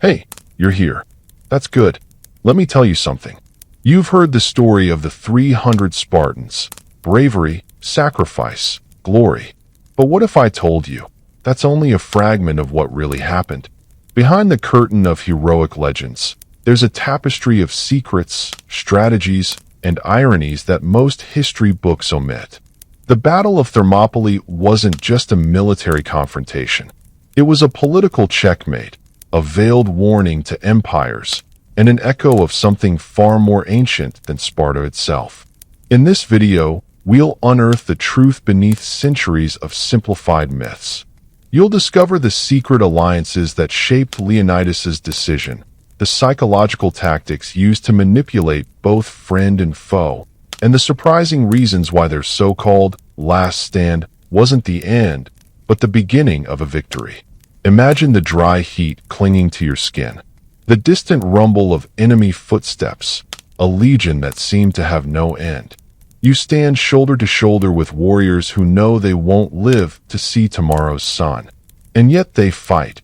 Hey, you're here. That's good. Let me tell you something. You've heard the story of the 300 Spartans. Bravery, sacrifice, glory. But what if I told you that's only a fragment of what really happened? Behind the curtain of heroic legends, there's a tapestry of secrets, strategies, and ironies that most history books omit. The Battle of Thermopylae wasn't just a military confrontation. It was a political checkmate, a veiled warning to empires, and an echo of something far more ancient than Sparta itself. In this video, we'll unearth the truth beneath centuries of simplified myths. You'll discover the secret alliances that shaped Leonidas's decision, the psychological tactics used to manipulate both friend and foe, and the surprising reasons why their so-called last stand wasn't the end, but the beginning of a victory. Imagine the dry heat clinging to your skin, the distant rumble of enemy footsteps, a legion that seemed to have no end. You stand shoulder to shoulder with warriors who know they won't live to see tomorrow's sun. And yet they fight,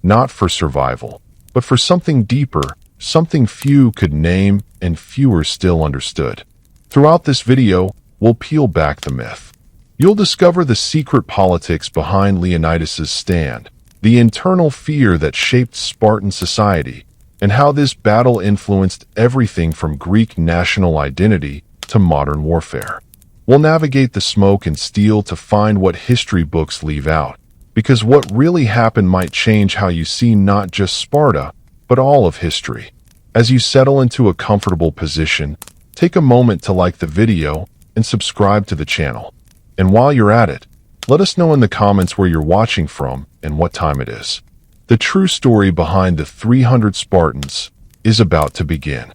not for survival, but for something deeper, something few could name and fewer still understood. Throughout this video, we'll peel back the myth. You'll discover the secret politics behind Leonidas's stand, the internal fear that shaped Spartan society, and how this battle influenced everything from Greek national identity to modern warfare. We'll navigate the smoke and steel to find what history books leave out, because what really happened might change how you see not just Sparta, but all of history. As you settle into a comfortable position, take a moment to like the video and subscribe to the channel. And while you're at it, let us know in the comments where you're watching from and what time it is. The true story behind the 300 Spartans is about to begin.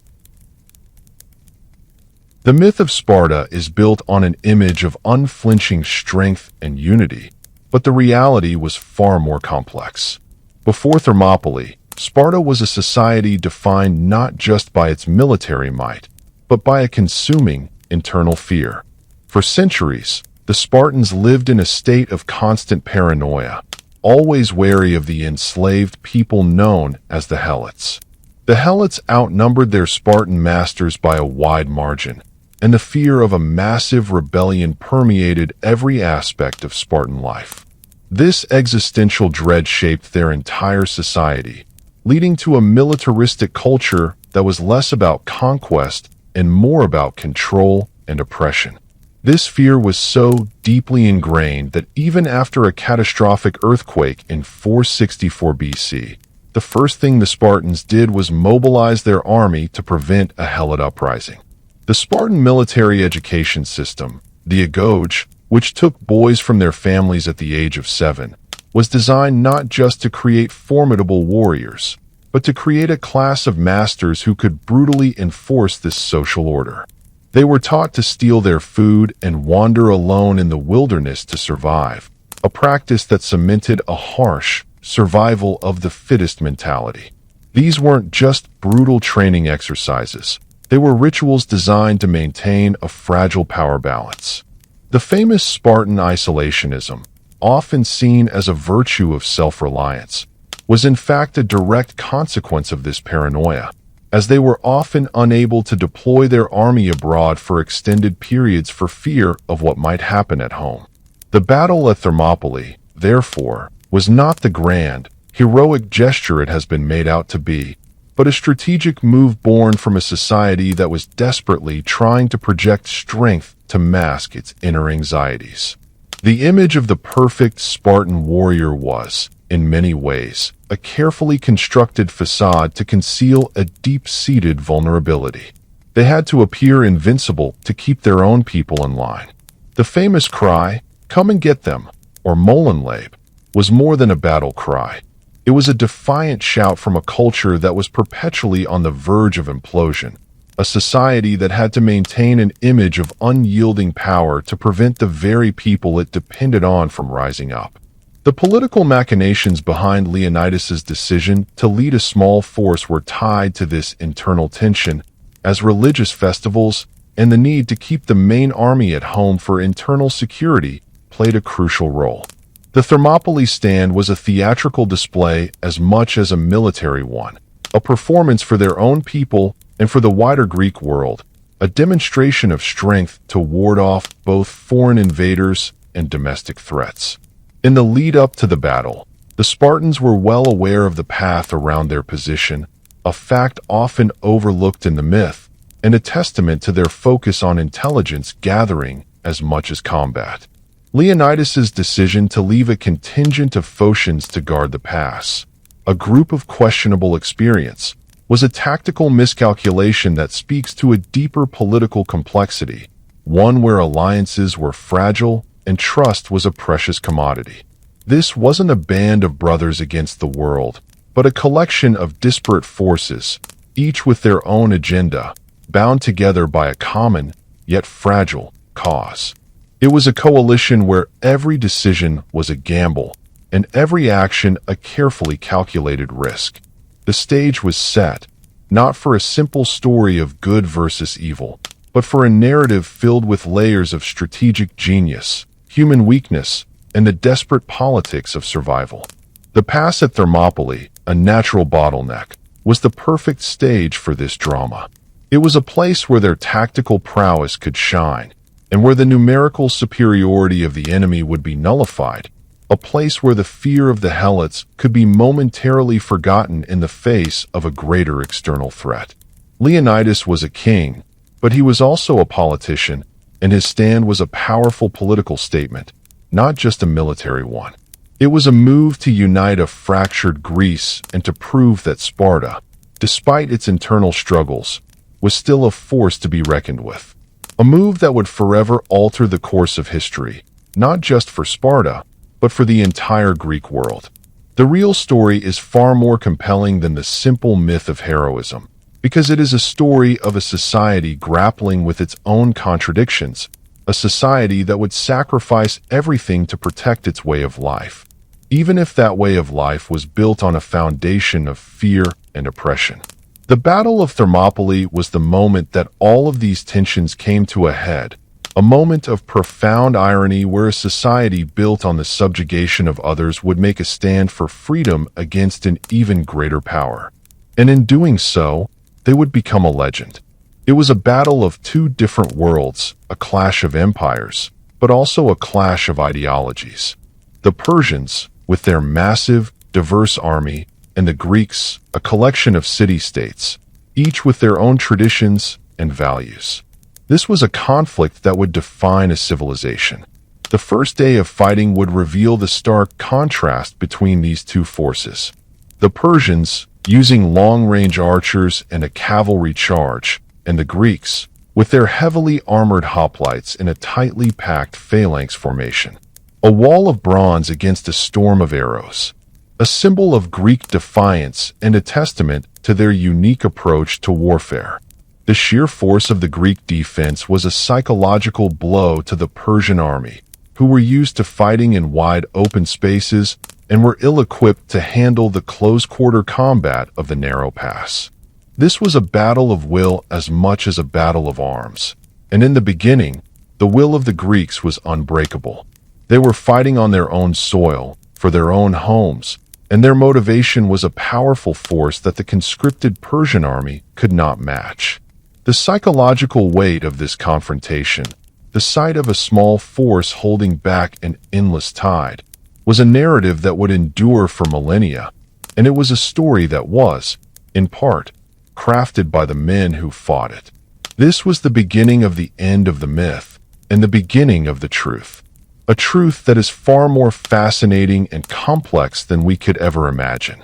The myth of Sparta is built on an image of unflinching strength and unity, but the reality was far more complex. Before Thermopylae, Sparta was a society defined not just by its military might, but by a consuming internal fear. For centuries, the Spartans lived in a state of constant paranoia, always wary of the enslaved people known as the Helots. The Helots outnumbered their Spartan masters by a wide margin, and the fear of a massive rebellion permeated every aspect of Spartan life. This existential dread shaped their entire society, leading to a militaristic culture that was less about conquest and more about control and oppression. This fear was so deeply ingrained that even after a catastrophic earthquake in 464 BC, the first thing the Spartans did was mobilize their army to prevent a Helot uprising. The Spartan military education system, the agoge, which took boys from their families at the age of 7, was designed not just to create formidable warriors, but to create a class of masters who could brutally enforce this social order. They were taught to steal their food and wander alone in the wilderness to survive, a practice that cemented a harsh survival of the fittest mentality. These weren't just brutal training exercises. They were rituals designed to maintain a fragile power balance. The famous Spartan isolationism, often seen as a virtue of self-reliance, was in fact a direct consequence of this paranoia, as they were often unable to deploy their army abroad for extended periods for fear of what might happen at home. The battle at Thermopylae, therefore, was not the grand, heroic gesture it has been made out to be, but a strategic move born from a society that was desperately trying to project strength to mask its inner anxieties. The image of the perfect Spartan warrior was, in many ways, a carefully constructed facade to conceal a deep-seated vulnerability. They had to appear invincible to keep their own people in line. The famous cry, "Come and get them," or Molenlebe, was more than a battle cry. It was a defiant shout from a culture that was perpetually on the verge of implosion, a society that had to maintain an image of unyielding power to prevent the very people it depended on from rising up. The political machinations behind Leonidas's decision to lead a small force were tied to this internal tension, as religious festivals and the need to keep the main army at home for internal security played a crucial role. The Thermopylae stand was a theatrical display as much as a military one, a performance for their own people and for the wider Greek world, a demonstration of strength to ward off both foreign invaders and domestic threats. In the lead-up to the battle, the Spartans were well aware of the path around their position, a fact often overlooked in the myth, and a testament to their focus on intelligence gathering as much as combat. Leonidas's decision to leave a contingent of Phocians to guard the pass, a group of questionable experience, was a tactical miscalculation that speaks to a deeper political complexity, one where alliances were fragile and trust was a precious commodity. This wasn't a band of brothers against the world, but a collection of disparate forces, each with their own agenda, bound together by a common, yet fragile, cause. It was a coalition where every decision was a gamble, and every action a carefully calculated risk. The stage was set, not for a simple story of good versus evil, but for a narrative filled with layers of strategic genius, human weakness, and the desperate politics of survival. The pass at Thermopylae, a natural bottleneck, was the perfect stage for this drama. It was a place where their tactical prowess could shine, and where the numerical superiority of the enemy would be nullified, a place where the fear of the Helots could be momentarily forgotten in the face of a greater external threat. Leonidas was a king, but he was also a politician, and his stand was a powerful political statement, not just a military one. It was a move to unite a fractured Greece and to prove that Sparta, despite its internal struggles, was still a force to be reckoned with. A move that would forever alter the course of history, not just for Sparta, but for the entire Greek world. The real story is far more compelling than the simple myth of heroism, because it is a story of a society grappling with its own contradictions, a society that would sacrifice everything to protect its way of life, even if that way of life was built on a foundation of fear and oppression. The Battle of Thermopylae was the moment that all of these tensions came to a head, a moment of profound irony where a society built on the subjugation of others would make a stand for freedom against an even greater power. And in doing so, they would become a legend. It was a battle of two different worlds, a clash of empires, but also a clash of ideologies. The Persians, with their massive, diverse army, and the Greeks, a collection of city-states, each with their own traditions and values. This was a conflict that would define a civilization. The first day of fighting would reveal the stark contrast between these two forces. The Persians, using long-range archers and a cavalry charge, and the Greeks, with their heavily armored hoplites in a tightly packed phalanx formation. A wall of bronze against a storm of arrows. A symbol of Greek defiance and a testament to their unique approach to warfare. The sheer force of the Greek defense was a psychological blow to the Persian army, who were used to fighting in wide open spaces and were ill-equipped to handle the close-quarter combat of the narrow pass. This was a battle of will as much as a battle of arms, and in the beginning, the will of the Greeks was unbreakable. They were fighting on their own soil, for their own homes, and their motivation was a powerful force that the conscripted Persian army could not match. The psychological weight of this confrontation, the sight of a small force holding back an endless tide, was a narrative that would endure for millennia, and it was a story that was, in part, crafted by the men who fought it. This was the beginning of the end of the myth, and the beginning of the truth. A truth that is far more fascinating and complex than we could ever imagine.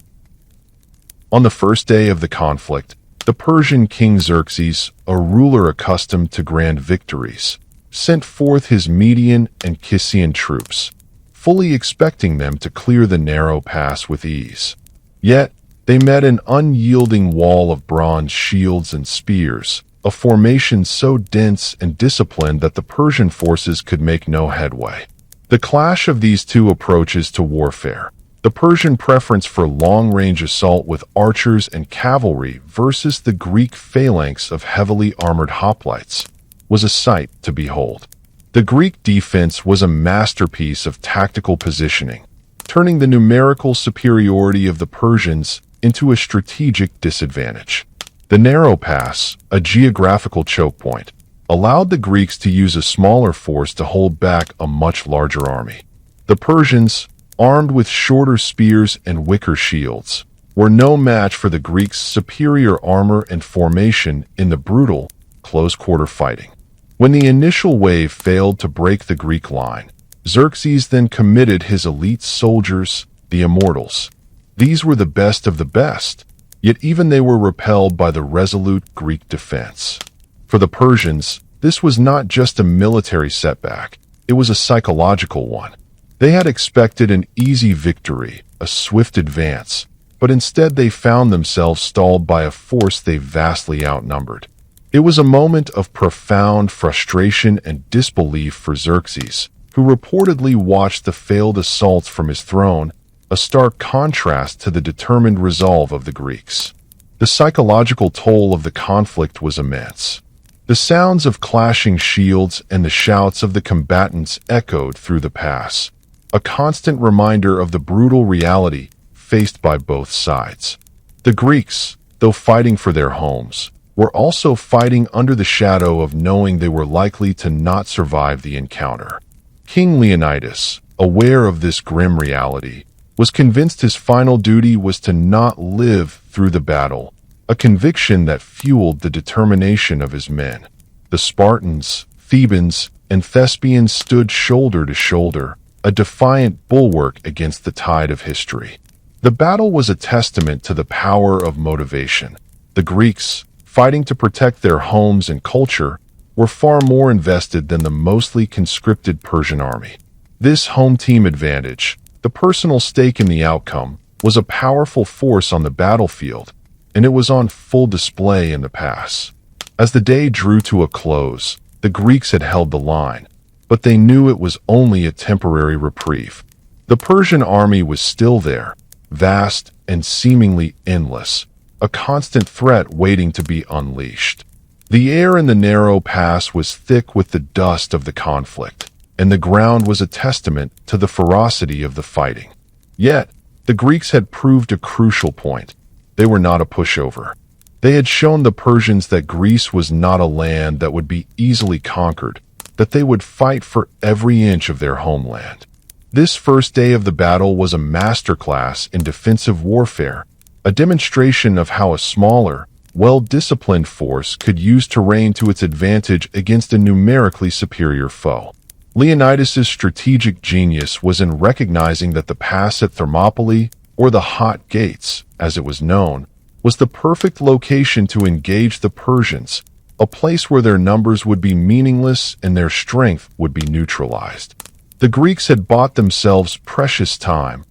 On the first day of the conflict, the Persian king Xerxes, a ruler accustomed to grand victories, sent forth his Median and Kissian troops, fully expecting them to clear the narrow pass with ease. Yet, they met an unyielding wall of bronze shields and spears, a formation so dense and disciplined that the Persian forces could make no headway. The clash of these two approaches to warfare, the Persian preference for long-range assault with archers and cavalry versus the Greek phalanx of heavily armored hoplites, was a sight to behold. The Greek defense was a masterpiece of tactical positioning, turning the numerical superiority of the Persians into a strategic disadvantage. The narrow pass, a geographical choke point, allowed the Greeks to use a smaller force to hold back a much larger army. The Persians, armed with shorter spears and wicker shields, were no match for the Greeks' superior armor and formation in the brutal, close-quarter fighting. When the initial wave failed to break the Greek line, Xerxes then committed his elite soldiers, the Immortals. These were the best of the best, yet even they were repelled by the resolute Greek defense. For the Persians, this was not just a military setback, it was a psychological one. They had expected an easy victory, a swift advance, but instead they found themselves stalled by a force they vastly outnumbered. It was a moment of profound frustration and disbelief for Xerxes, who reportedly watched the failed assaults from his throne, a stark contrast to the determined resolve of the Greeks. The psychological toll of the conflict was immense. The sounds of clashing shields and the shouts of the combatants echoed through the pass, a constant reminder of the brutal reality faced by both sides. The Greeks, though fighting for their homes, were also fighting under the shadow of knowing they were likely to not survive the encounter. King Leonidas, aware of this grim reality, was convinced his final duty was to not live through the battle, a conviction that fueled the determination of his men. The Spartans, Thebans, and Thespians stood shoulder to shoulder, a defiant bulwark against the tide of history. The battle was a testament to the power of motivation. The Greeks, fighting to protect their homes and culture, were far more invested than the mostly conscripted Persian army. This home team advantage, the personal stake in the outcome, was a powerful force on the battlefield, and it was on full display in the pass. As the day drew to a close, the Greeks had held the line, but they knew it was only a temporary reprieve. The Persian army was still there, vast and seemingly endless, a constant threat waiting to be unleashed. The air in the narrow pass was thick with the dust of the conflict, and the ground was a testament to the ferocity of the fighting. Yet, the Greeks had proved a crucial point. They were not a pushover. They had shown the Persians that Greece was not a land that would be easily conquered, that they would fight for every inch of their homeland. This first day of the battle was a masterclass in defensive warfare, a demonstration of how a smaller, well-disciplined force could use terrain to its advantage against a numerically superior foe. Leonidas' strategic genius was in recognizing that the pass at Thermopylae, or the Hot Gates, as it was known, was the perfect location to engage the Persians, a place where their numbers would be meaningless and their strength would be neutralized. The Greeks had bought themselves precious time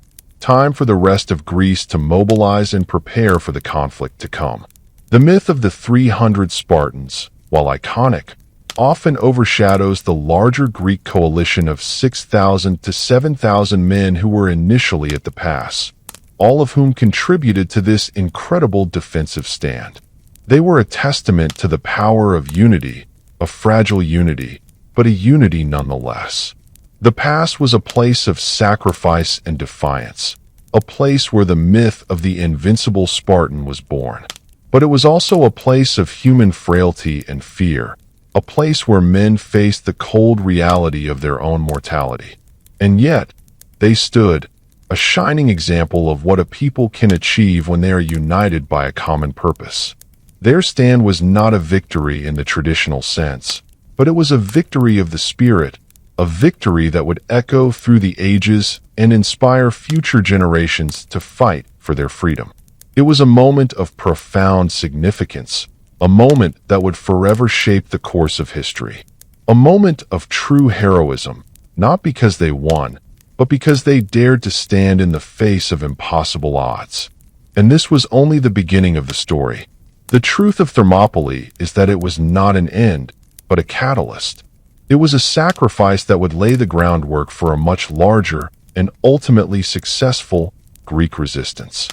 for the rest of Greece to mobilize and prepare for the conflict to come. The myth of the 300 Spartans, while iconic, often overshadows the larger Greek coalition of 6,000 to 7,000 men who were initially at the pass, all of whom contributed to this incredible defensive stand. They were a testament to the power of unity, a fragile unity, but a unity nonetheless. The pass was a place of sacrifice and defiance, a place where the myth of the invincible Spartan was born. But it was also a place of human frailty and fear, a place where men faced the cold reality of their own mortality. And yet, they stood, a shining example of what a people can achieve when they are united by a common purpose. Their stand was not a victory in the traditional sense, but it was a victory of the spirit, a victory that would echo through the ages and inspire future generations to fight for their freedom. It was a moment of profound significance, a moment that would forever shape the course of history. A moment of true heroism, not because they won, but because they dared to stand in the face of impossible odds. And this was only the beginning of the story. The truth of Thermopylae is that it was not an end, but a catalyst. It was a sacrifice that would lay the groundwork for a much larger and ultimately successful Greek resistance.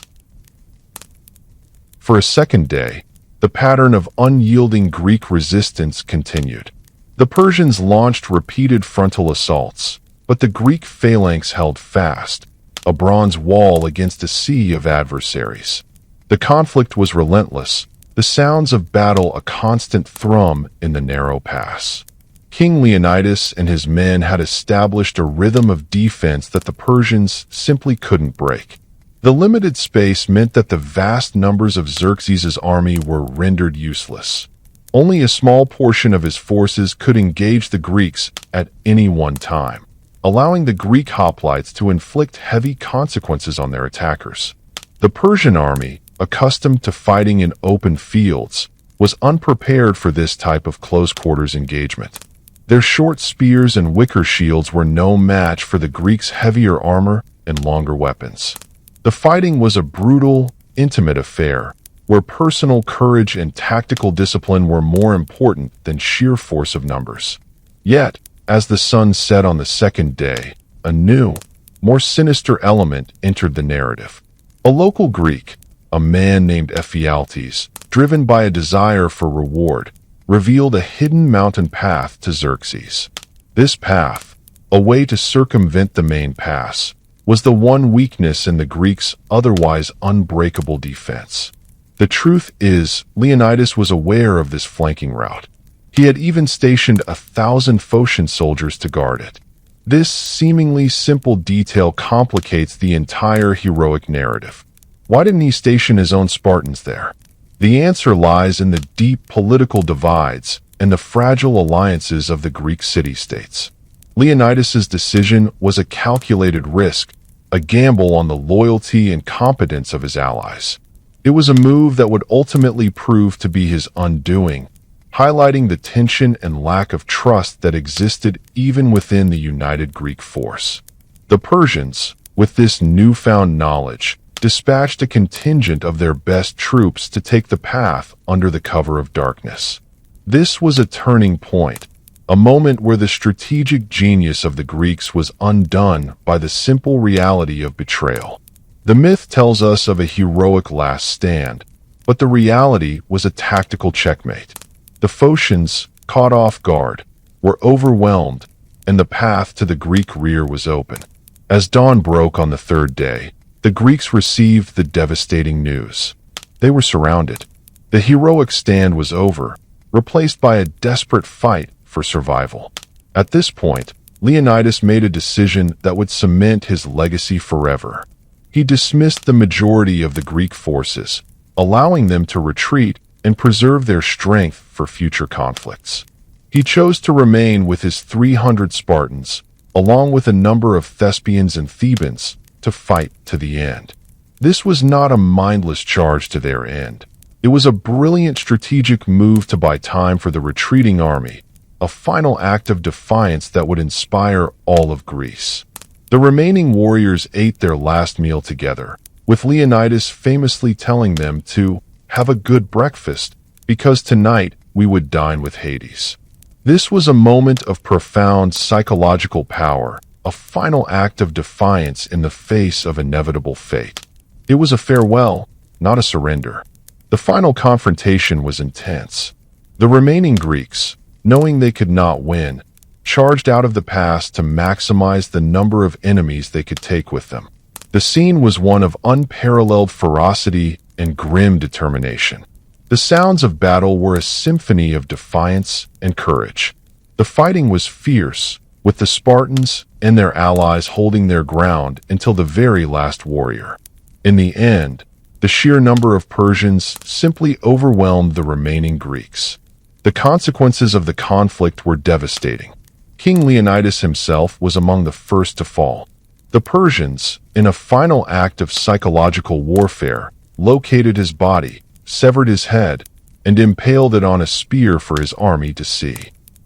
For a second day, the pattern of unyielding Greek resistance continued. The Persians launched repeated frontal assaults, but the Greek phalanx held fast, a bronze wall against a sea of adversaries. The conflict was relentless, the sounds of battle a constant thrum in the narrow pass. King Leonidas and his men had established a rhythm of defense that the Persians simply couldn't break. The limited space meant that the vast numbers of Xerxes' army were rendered useless. Only a small portion of his forces could engage the Greeks at any one time, allowing the Greek hoplites to inflict heavy consequences on their attackers. The Persian army, accustomed to fighting in open fields, was unprepared for this type of close-quarters engagement. Their short spears and wicker shields were no match for the Greeks' heavier armor and longer weapons. The fighting was a brutal, intimate affair, where personal courage and tactical discipline were more important than sheer force of numbers. Yet, as the sun set on the second day, a new, more sinister element entered the narrative. A local Greek, a man named Ephialtes, driven by a desire for reward, revealed a hidden mountain path to Xerxes. This path, a way to circumvent the main pass, was the one weakness in the Greeks' otherwise unbreakable defense. The truth is, Leonidas was aware of this flanking route. He had even stationed 1,000 Phocian soldiers to guard it. This seemingly simple detail complicates the entire heroic narrative. Why didn't he station his own Spartans there? The answer lies in the deep political divides and the fragile alliances of the Greek city-states. Leonidas's decision was a calculated risk, a gamble on the loyalty and competence of his allies. It was a move that would ultimately prove to be his undoing, highlighting the tension and lack of trust that existed even within the united Greek force. The Persians, with this newfound knowledge, dispatched a contingent of their best troops to take the path under the cover of darkness. This was a turning point, a moment where the strategic genius of the Greeks was undone by the simple reality of betrayal. The myth tells us of a heroic last stand, but the reality was a tactical checkmate. The Phocians, caught off guard, were overwhelmed, and the path to the Greek rear was open. As dawn broke on the third day, the Greeks received the devastating news. They were surrounded. The heroic stand was over, replaced by a desperate fight for survival. At this point, Leonidas made a decision that would cement his legacy forever. He dismissed the majority of the Greek forces, allowing them to retreat and preserve their strength for future conflicts. He chose to remain with his 300 Spartans, along with a number of Thespians and Thebans, to fight to the end. This was not a mindless charge to their end. It was a brilliant strategic move to buy time for the retreating army, a final act of defiance that would inspire all of Greece. The remaining warriors ate their last meal together, with Leonidas famously telling them to have a good breakfast, because tonight we would dine with Hades. This was a moment of profound psychological power, a final act of defiance in the face of inevitable fate. It was a farewell, not a surrender. The final confrontation was intense. The remaining Greeks, knowing they could not win, charged out of the pass to maximize the number of enemies they could take with them. The scene was one of unparalleled ferocity and grim determination. The sounds of battle were a symphony of defiance and courage. The fighting was fierce, with the Spartans and their allies holding their ground until the very last warrior. In the end, the sheer number of Persians simply overwhelmed the remaining Greeks. The consequences of the conflict were devastating. King Leonidas himself was among the first to fall. The Persians, in a final act of psychological warfare, located his body, severed his head, and impaled it on a spear for his army to see.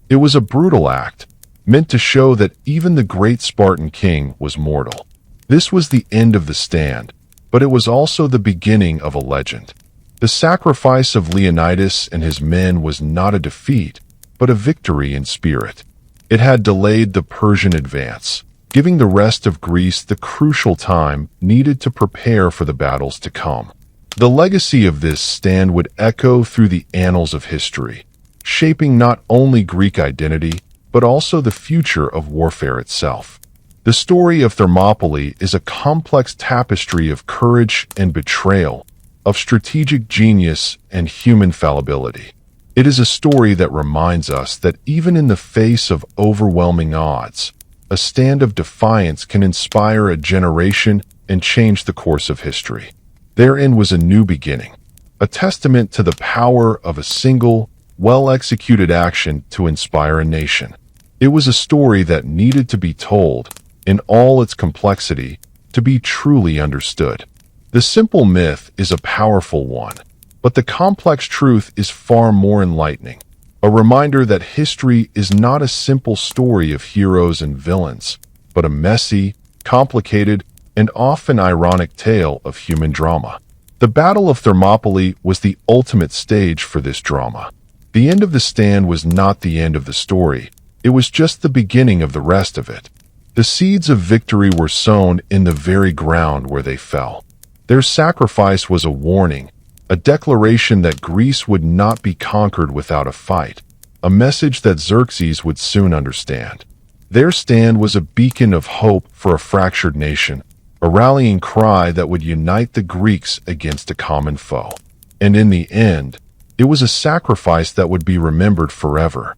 It was a brutal act, meant to show that even the great Spartan king was mortal. This was the end of the stand, but it was also the beginning of a legend. The sacrifice of Leonidas and his men was not a defeat, but a victory in spirit. It had delayed the Persian advance, giving the rest of Greece the crucial time needed to prepare for the battles to come. The legacy of this stand would echo through the annals of history, shaping not only Greek identity, but also the future of warfare itself. The story of Thermopylae is a complex tapestry of courage and betrayal, of strategic genius and human fallibility. It is a story that reminds us that even in the face of overwhelming odds, a stand of defiance can inspire a generation and change the course of history. Therein was a new beginning, a testament to the power of a single, well-executed action to inspire a nation. It was a story that needed to be told, in all its complexity, to be truly understood. The simple myth is a powerful one, but the complex truth is far more enlightening. A reminder that history is not a simple story of heroes and villains, but a messy, complicated, and often ironic tale of human drama. The Battle of Thermopylae was the ultimate stage for this drama. The end of the stand was not the end of the story, it was just the beginning of the rest of it. The seeds of victory were sown in the very ground where they fell. Their sacrifice was a warning, a declaration that Greece would not be conquered without a fight, a message that Xerxes would soon understand. Their stand was a beacon of hope for a fractured nation, a rallying cry that would unite the Greeks against a common foe. And in the end, it was a sacrifice that would be remembered forever.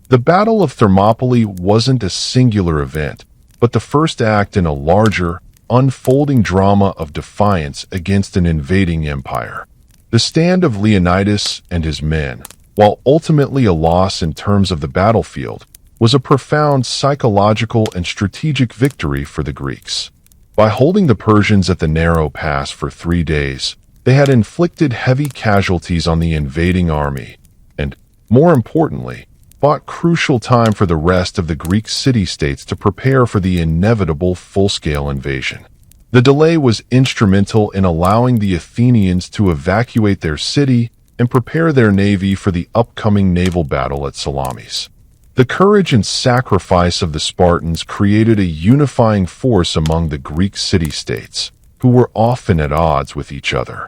The Battle of Thermopylae wasn't a singular event, but the first act in a larger, unfolding drama of defiance against an invading empire. The stand of Leonidas and his men, while ultimately a loss in terms of the battlefield, was a profound psychological and strategic victory for the Greeks. By holding the Persians at the narrow pass for 3 days, they had inflicted heavy casualties on the invading army, and, more importantly, bought crucial time for the rest of the Greek city-states to prepare for the inevitable full-scale invasion. The delay was instrumental in allowing the Athenians to evacuate their city and prepare their navy for the upcoming naval battle at Salamis. The courage and sacrifice of the Spartans created a unifying force among the Greek city-states, who were often at odds with each other.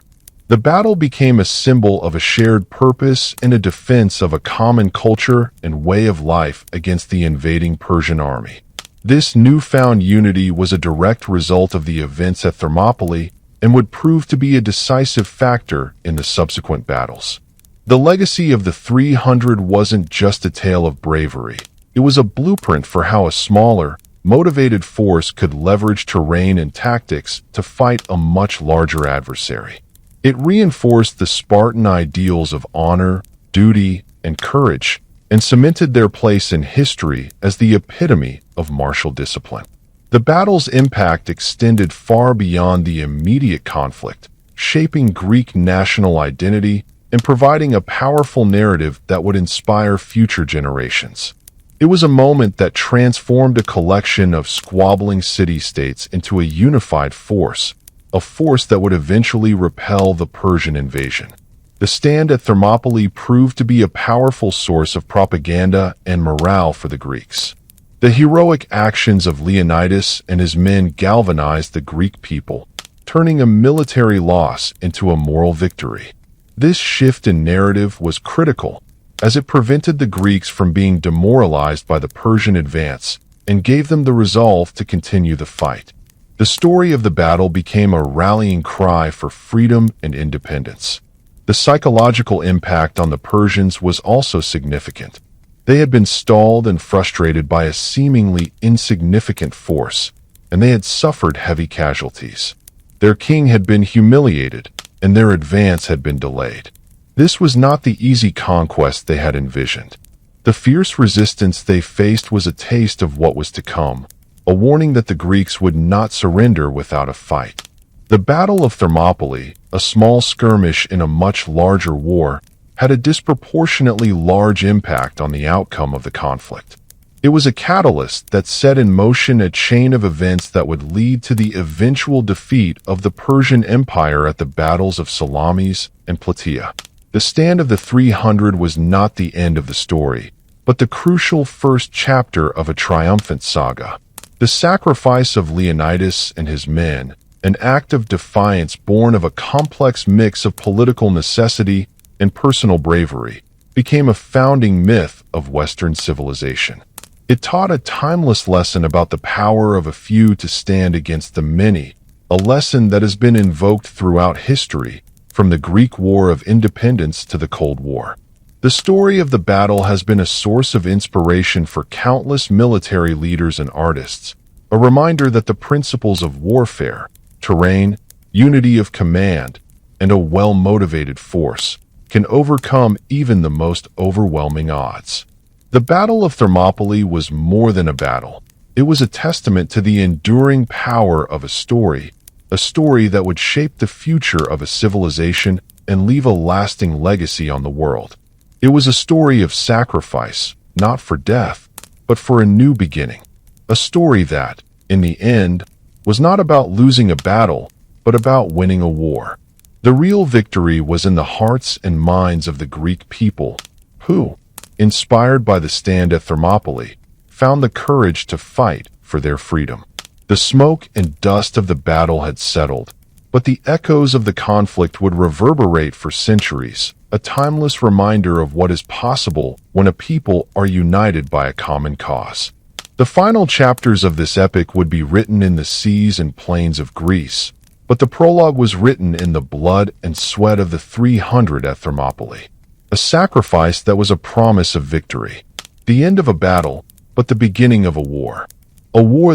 The battle became a symbol of a shared purpose and a defense of a common culture and way of life against the invading Persian army. This newfound unity was a direct result of the events at Thermopylae and would prove to be a decisive factor in the subsequent battles. The legacy of the 300 wasn't just a tale of bravery. It was a blueprint for how a smaller, motivated force could leverage terrain and tactics to fight a much larger adversary. It reinforced the Spartan ideals of honor, duty, and courage, and cemented their place in history as the epitome of martial discipline. The battle's impact extended far beyond the immediate conflict, shaping Greek national identity and providing a powerful narrative that would inspire future generations. It was a moment that transformed a collection of squabbling city-states into a unified force, a force that would eventually repel the Persian invasion. The stand at Thermopylae proved to be a powerful source of propaganda and morale for the Greeks. The heroic actions of Leonidas and his men galvanized the Greek people, turning a military loss into a moral victory. This shift in narrative was critical, as it prevented the Greeks from being demoralized by the Persian advance and gave them the resolve to continue the fight. The story of the battle became a rallying cry for freedom and independence. The psychological impact on the Persians was also significant. They had been stalled and frustrated by a seemingly insignificant force, and they had suffered heavy casualties. Their king had been humiliated, and their advance had been delayed. This was not the easy conquest they had envisioned. The fierce resistance they faced was a taste of what was to come, a warning that the Greeks would not surrender without a fight. The Battle of Thermopylae, a small skirmish in a much larger war, had a disproportionately large impact on the outcome of the conflict. It was a catalyst that set in motion a chain of events that would lead to the eventual defeat of the Persian Empire at the battles of Salamis and Plataea. The stand of the 300 was not the end of the story, but the crucial first chapter of a triumphant saga. The sacrifice of Leonidas and his men, an act of defiance born of a complex mix of political necessity and personal bravery, became a founding myth of Western civilization. It taught a timeless lesson about the power of a few to stand against the many, a lesson that has been invoked throughout history, from the Greek War of Independence to the Cold War. The story of the battle has been a source of inspiration for countless military leaders and artists, a reminder that the principles of warfare, terrain, unity of command, and a well-motivated force can overcome even the most overwhelming odds. The Battle of Thermopylae was more than a battle. It was a testament to the enduring power of a story that would shape the future of a civilization and leave a lasting legacy on the world. It was a story of sacrifice, not for death, but for a new beginning. A story that, in the end, was not about losing a battle, but about winning a war. The real victory was in the hearts and minds of the Greek people, who, inspired by the stand at Thermopylae, found the courage to fight for their freedom. The smoke and dust of the battle had settled, but the echoes of the conflict would reverberate for centuries, a timeless reminder of what is possible when a people are united by a common cause. The final chapters of this epic would be written in the seas and plains of Greece, but the prologue was written in the blood and sweat of the 300 at Thermopylae, a sacrifice that was a promise of victory. The end of a battle, but the beginning of a war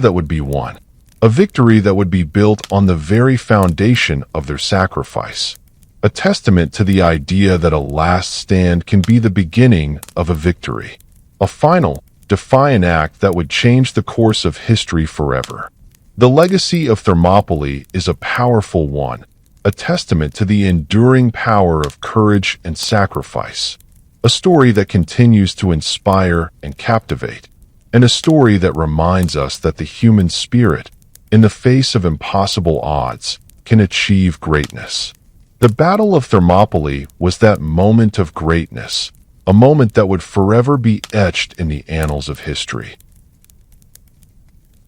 that would be won, a victory that would be built on the very foundation of their sacrifice, a testament to the idea that a last stand can be the beginning of a victory, a final, defiant act that would change the course of history forever. The legacy of Thermopylae is a powerful one, a testament to the enduring power of courage and sacrifice, a story that continues to inspire and captivate, and a story that reminds us that the human spirit, in the face of impossible odds, can achieve greatness. The Battle of Thermopylae was that moment of greatness, a moment that would forever be etched in the annals of history.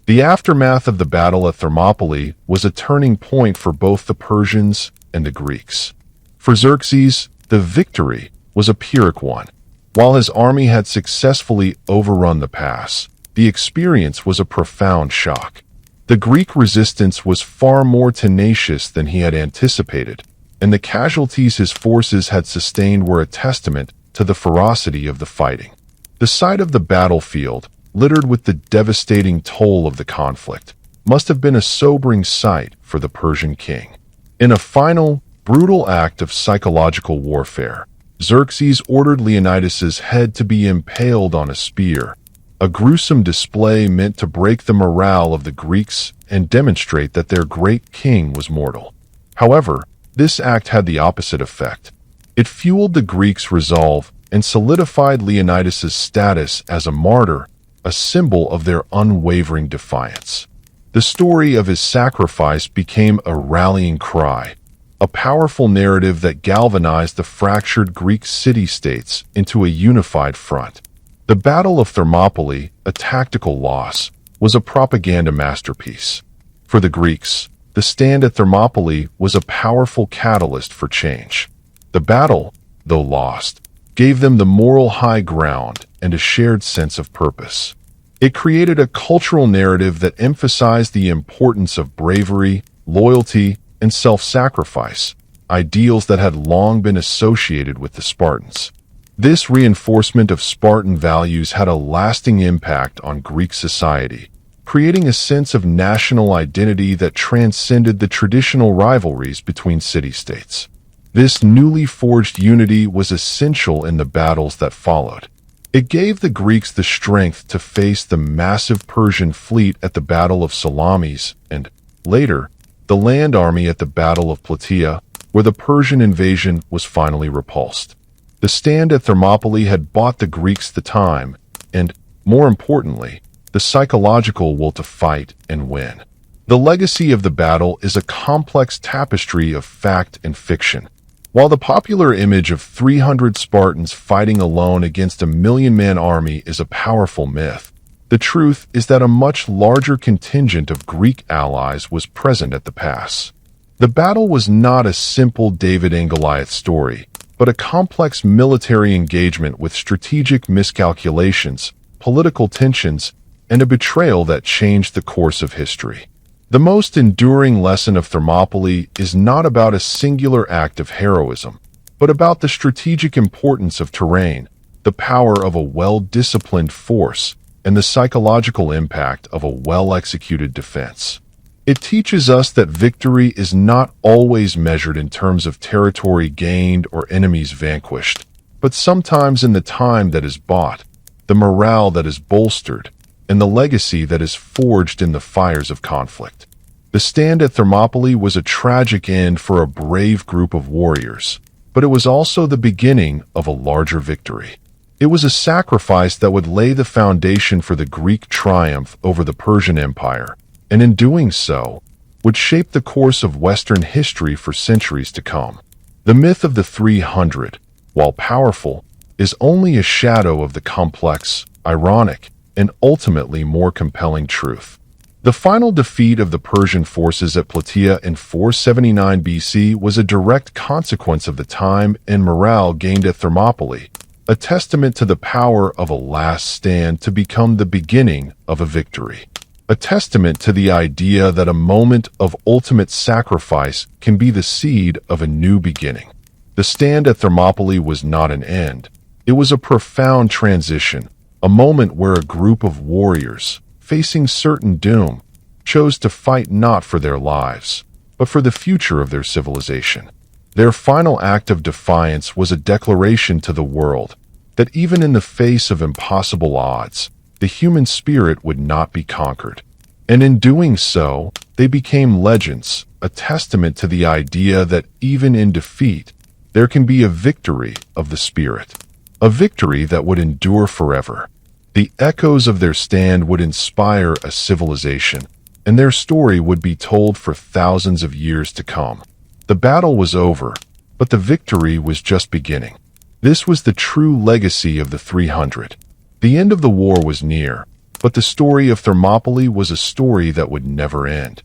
The aftermath of the battle at Thermopylae was a turning point for both the Persians and the Greeks. For Xerxes, the victory was a Pyrrhic one. While his army had successfully overrun the pass, the experience was a profound shock. The Greek resistance was far more tenacious than he had anticipated, and the casualties his forces had sustained were a testament to the ferocity of the fighting. The sight of the battlefield, littered with the devastating toll of the conflict, must have been a sobering sight for the Persian king. In a final, brutal act of psychological warfare, Xerxes ordered Leonidas's head to be impaled on a spear, a gruesome display meant to break the morale of the Greeks and demonstrate that their great king was mortal. However, this act had the opposite effect. It fueled the Greeks' resolve and solidified Leonidas's status as a martyr, a symbol of their unwavering defiance. The story of his sacrifice became a rallying cry, a powerful narrative that galvanized the fractured Greek city-states into a unified front. The Battle of Thermopylae, a tactical loss, was a propaganda masterpiece. For the Greeks, the stand at Thermopylae was a powerful catalyst for change. The battle, though lost, gave them the moral high ground and a shared sense of purpose. It created a cultural narrative that emphasized the importance of bravery, loyalty, and self-sacrifice, ideals that had long been associated with the Spartans. This reinforcement of Spartan values had a lasting impact on Greek society, creating a sense of national identity that transcended the traditional rivalries between city-states. This newly forged unity was essential in the battles that followed. It gave the Greeks the strength to face the massive Persian fleet at the Battle of Salamis and, later, the land army at the Battle of Plataea, where the Persian invasion was finally repulsed. The stand at Thermopylae had bought the Greeks the time and, more importantly, the psychological will to fight and win. The legacy of the battle is a complex tapestry of fact and fiction. While the popular image of 300 Spartans fighting alone against a million-man army is a powerful myth, the truth is that a much larger contingent of Greek allies was present at the pass. The battle was not a simple David and Goliath story, but a complex military engagement with strategic miscalculations, political tensions, and a betrayal that changed the course of history. The most enduring lesson of Thermopylae is not about a singular act of heroism, but about the strategic importance of terrain, the power of a well-disciplined force, and the psychological impact of a well-executed defense. It teaches us that victory is not always measured in terms of territory gained or enemies vanquished, but sometimes in the time that is bought, the morale that is bolstered, and the legacy that is forged in the fires of conflict. The stand at Thermopylae was a tragic end for a brave group of warriors, but it was also the beginning of a larger victory. It was a sacrifice that would lay the foundation for the Greek triumph over the Persian Empire, and in doing so, would shape the course of Western history for centuries to come. The myth of the 300, while powerful, is only a shadow of the complex, ironic, and ultimately more compelling truth. The final defeat of the Persian forces at Plataea in 479 BC was a direct consequence of the time and morale gained at Thermopylae, a testament to the power of a last stand to become the beginning of a victory. A testament to the idea that a moment of ultimate sacrifice can be the seed of a new beginning. The stand at Thermopylae was not an end. It was a profound transition, a moment where a group of warriors, facing certain doom, chose to fight not for their lives, but for the future of their civilization. Their final act of defiance was a declaration to the world that even in the face of impossible odds, the human spirit would not be conquered. And in doing so, they became legends, a testament to the idea that even in defeat, there can be a victory of the spirit, a victory that would endure forever. The echoes of their stand would inspire a civilization, and their story would be told for thousands of years to come. The battle was over, but the victory was just beginning. This was the true legacy of the 300. The end of the war was near, but the story of Thermopylae was a story that would never end.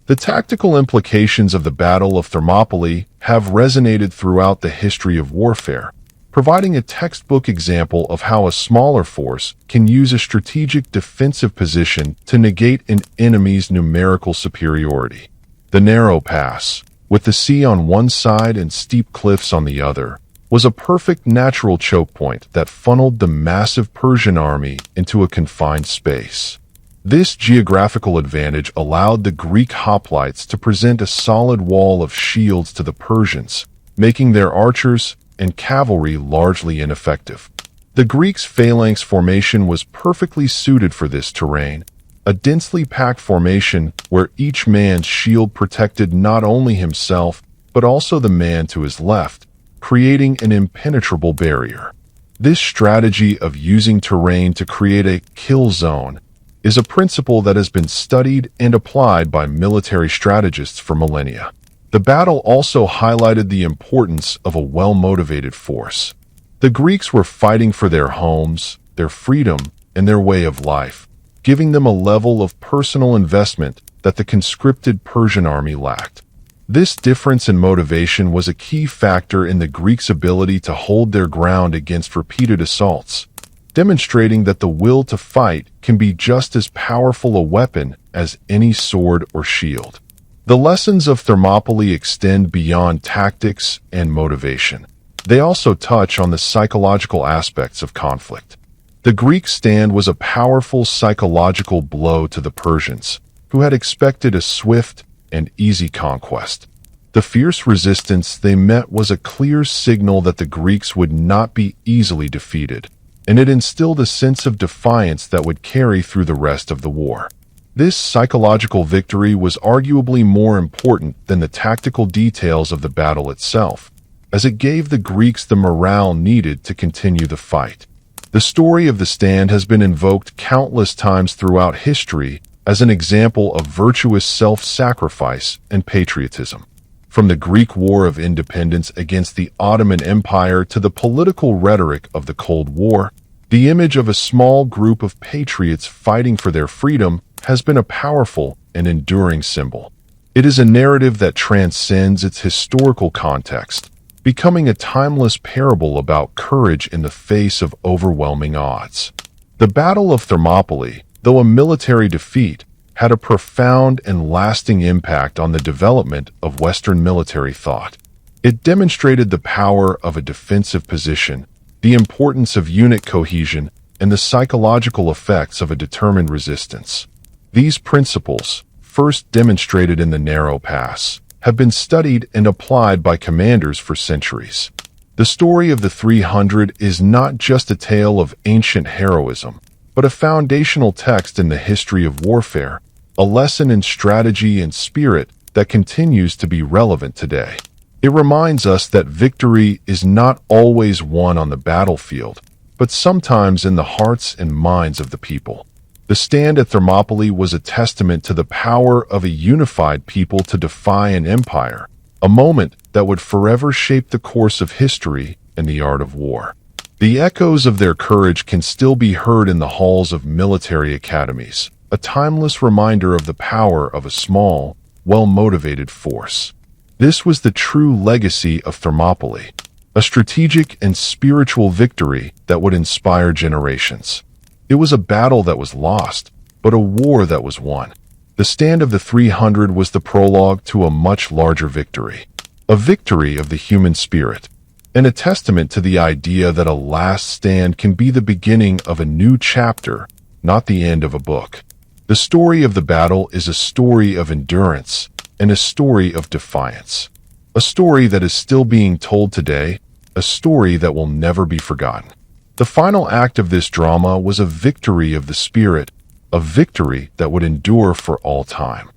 The tactical implications of the Battle of Thermopylae have resonated throughout the history of warfare, providing a textbook example of how a smaller force can use a strategic defensive position to negate an enemy's numerical superiority. The narrow pass, with the sea on one side and steep cliffs on the other, was a perfect natural choke point that funneled the massive Persian army into a confined space. This geographical advantage allowed the Greek hoplites to present a solid wall of shields to the Persians, making their archers and cavalry largely ineffective. The Greeks' phalanx formation was perfectly suited for this terrain, a densely packed formation where each man's shield protected not only himself, but also the man to his left, creating an impenetrable barrier. This strategy of using terrain to create a kill zone is a principle that has been studied and applied by military strategists for millennia. The battle also highlighted the importance of a well-motivated force. The Greeks were fighting for their homes, their freedom, and their way of life, giving them a level of personal investment that the conscripted Persian army lacked. This difference in motivation was a key factor in the Greeks' ability to hold their ground against repeated assaults, demonstrating that the will to fight can be just as powerful a weapon as any sword or shield. The lessons of Thermopylae extend beyond tactics and motivation. They also touch on the psychological aspects of conflict. The Greek stand was a powerful psychological blow to the Persians, who had expected a swift and easy conquest. The fierce resistance they met was a clear signal that the Greeks would not be easily defeated, and it instilled a sense of defiance that would carry through the rest of the war. This psychological victory was arguably more important than the tactical details of the battle itself, as it gave the Greeks the morale needed to continue the fight. The story of the stand has been invoked countless times throughout history as an example of virtuous self-sacrifice and patriotism. From the Greek War of Independence against the Ottoman Empire to the political rhetoric of the Cold War, the image of a small group of patriots fighting for their freedom has been a powerful and enduring symbol. It is a narrative that transcends its historical context, becoming a timeless parable about courage in the face of overwhelming odds. The Battle of Thermopylae, though a military defeat, had a profound and lasting impact on the development of Western military thought. It demonstrated the power of a defensive position, the importance of unit cohesion, and the psychological effects of a determined resistance. These principles, first demonstrated in the narrow pass, have been studied and applied by commanders for centuries. The story of the 300 is not just a tale of ancient heroism, but a foundational text in the history of warfare, a lesson in strategy and spirit that continues to be relevant today. It reminds us that victory is not always won on the battlefield, but sometimes in the hearts and minds of the people. The stand at Thermopylae was a testament to the power of a unified people to defy an empire, a moment that would forever shape the course of history and the art of war. The echoes of their courage can still be heard in the halls of military academies, a timeless reminder of the power of a small, well-motivated force. This was the true legacy of Thermopylae, a strategic and spiritual victory that would inspire generations. It was a battle that was lost, but a war that was won. The stand of the 300 was the prologue to a much larger victory, a victory of the human spirit, and a testament to the idea that a last stand can be the beginning of a new chapter, not the end of a book. The story of the battle is a story of endurance and a story of defiance, a story that is still being told today, a story that will never be forgotten. The final act of this drama was a victory of the spirit, a victory that would endure for all time.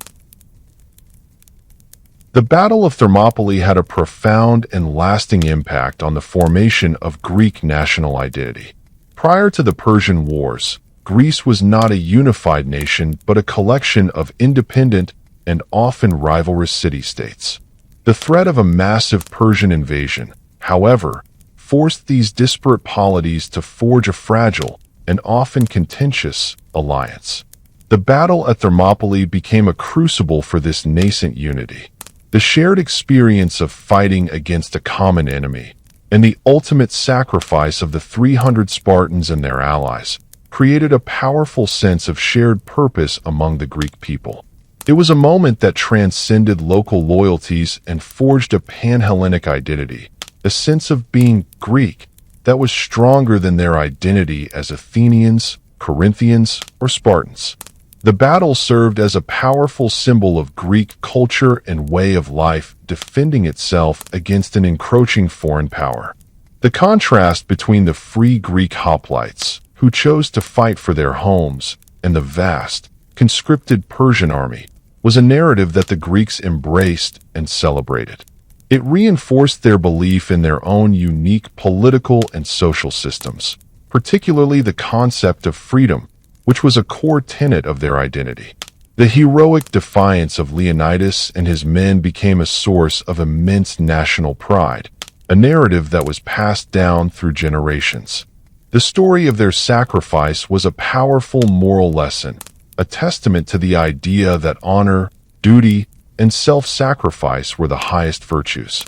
The Battle of Thermopylae had a profound and lasting impact on the formation of Greek national identity. Prior to the Persian Wars, Greece was not a unified nation but a collection of independent and often rivalrous city-states. The threat of a massive Persian invasion, however, forced these disparate polities to forge a fragile and often contentious alliance. The battle at Thermopylae became a crucible for this nascent unity. The shared experience of fighting against a common enemy and the ultimate sacrifice of the 300 Spartans and their allies created a powerful sense of shared purpose among the Greek people. It was a moment that transcended local loyalties and forged a pan-Hellenic identity, a sense of being Greek that was stronger than their identity as Athenians, Corinthians, or Spartans. The battle served as a powerful symbol of Greek culture and way of life, defending itself against an encroaching foreign power. The contrast between the free Greek hoplites, who chose to fight for their homes, and the vast, conscripted Persian army, was a narrative that the Greeks embraced and celebrated. It reinforced their belief in their own unique political and social systems, particularly the concept of freedom, which was a core tenet of their identity. The heroic defiance of Leonidas and his men became a source of immense national pride, a narrative that was passed down through generations. The story of their sacrifice was a powerful moral lesson, a testament to the idea that honor, duty, and self-sacrifice were the highest virtues.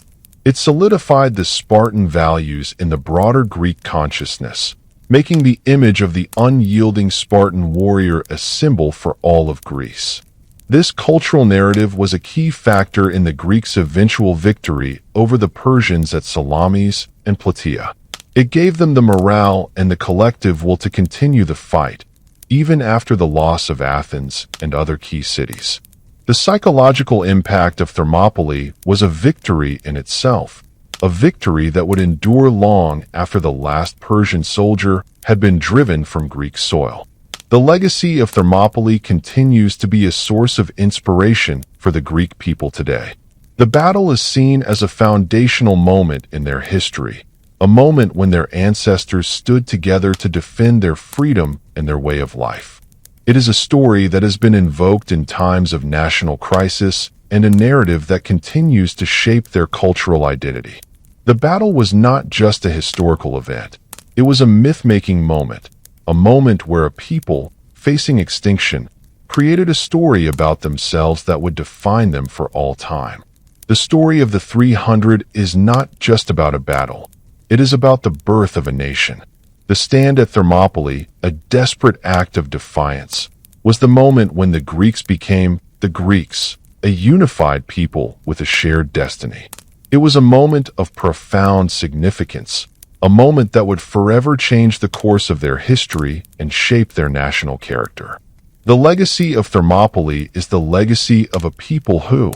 It solidified the Spartan values in the broader Greek consciousness, making the image of the unyielding Spartan warrior a symbol for all of Greece. This cultural narrative was a key factor in the Greeks' eventual victory over the Persians at Salamis and Plataea. It gave them the morale and the collective will to continue the fight, even after the loss of Athens and other key cities. The psychological impact of Thermopylae was a victory in itself, a victory that would endure long after the last Persian soldier had been driven from Greek soil. The legacy of Thermopylae continues to be a source of inspiration for the Greek people today. The battle is seen as a foundational moment in their history, a moment when their ancestors stood together to defend their freedom and their way of life. It is a story that has been invoked in times of national crisis and a narrative that continues to shape their cultural identity. The battle was not just a historical event. It was a myth-making moment, a moment where a people, facing extinction, created a story about themselves that would define them for all time. The story of the 300 is not just about a battle. It is about the birth of a nation. The stand at Thermopylae, a desperate act of defiance, was the moment when the Greeks became the Greeks, a unified people with a shared destiny. It was a moment of profound significance, a moment that would forever change the course of their history and shape their national character. The legacy of Thermopylae is the legacy of a people who,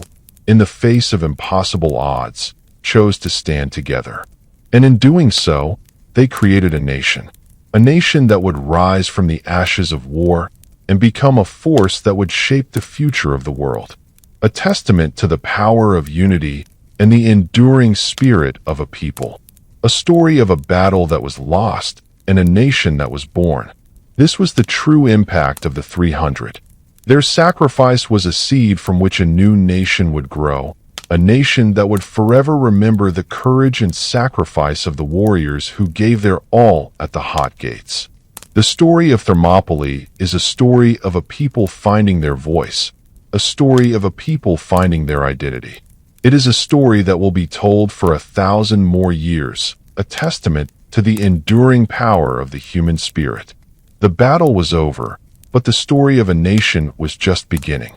in the face of impossible odds, chose to stand together. And in doing so, they created a nation that would rise from the ashes of war and become a force that would shape the future of the world, a testament to the power of unity and the enduring spirit of a people, a story of a battle that was lost and a nation that was born. This was the true impact of the 300. Their sacrifice was a seed from which a new nation would grow, a nation that would forever remember the courage and sacrifice of the warriors who gave their all at the hot gates. The story of Thermopylae is a story of a people finding their voice, a story of a people finding their identity. It is a story that will be told for 1,000 more years, a testament to the enduring power of the human spirit. The battle was over, but the story of a nation was just beginning.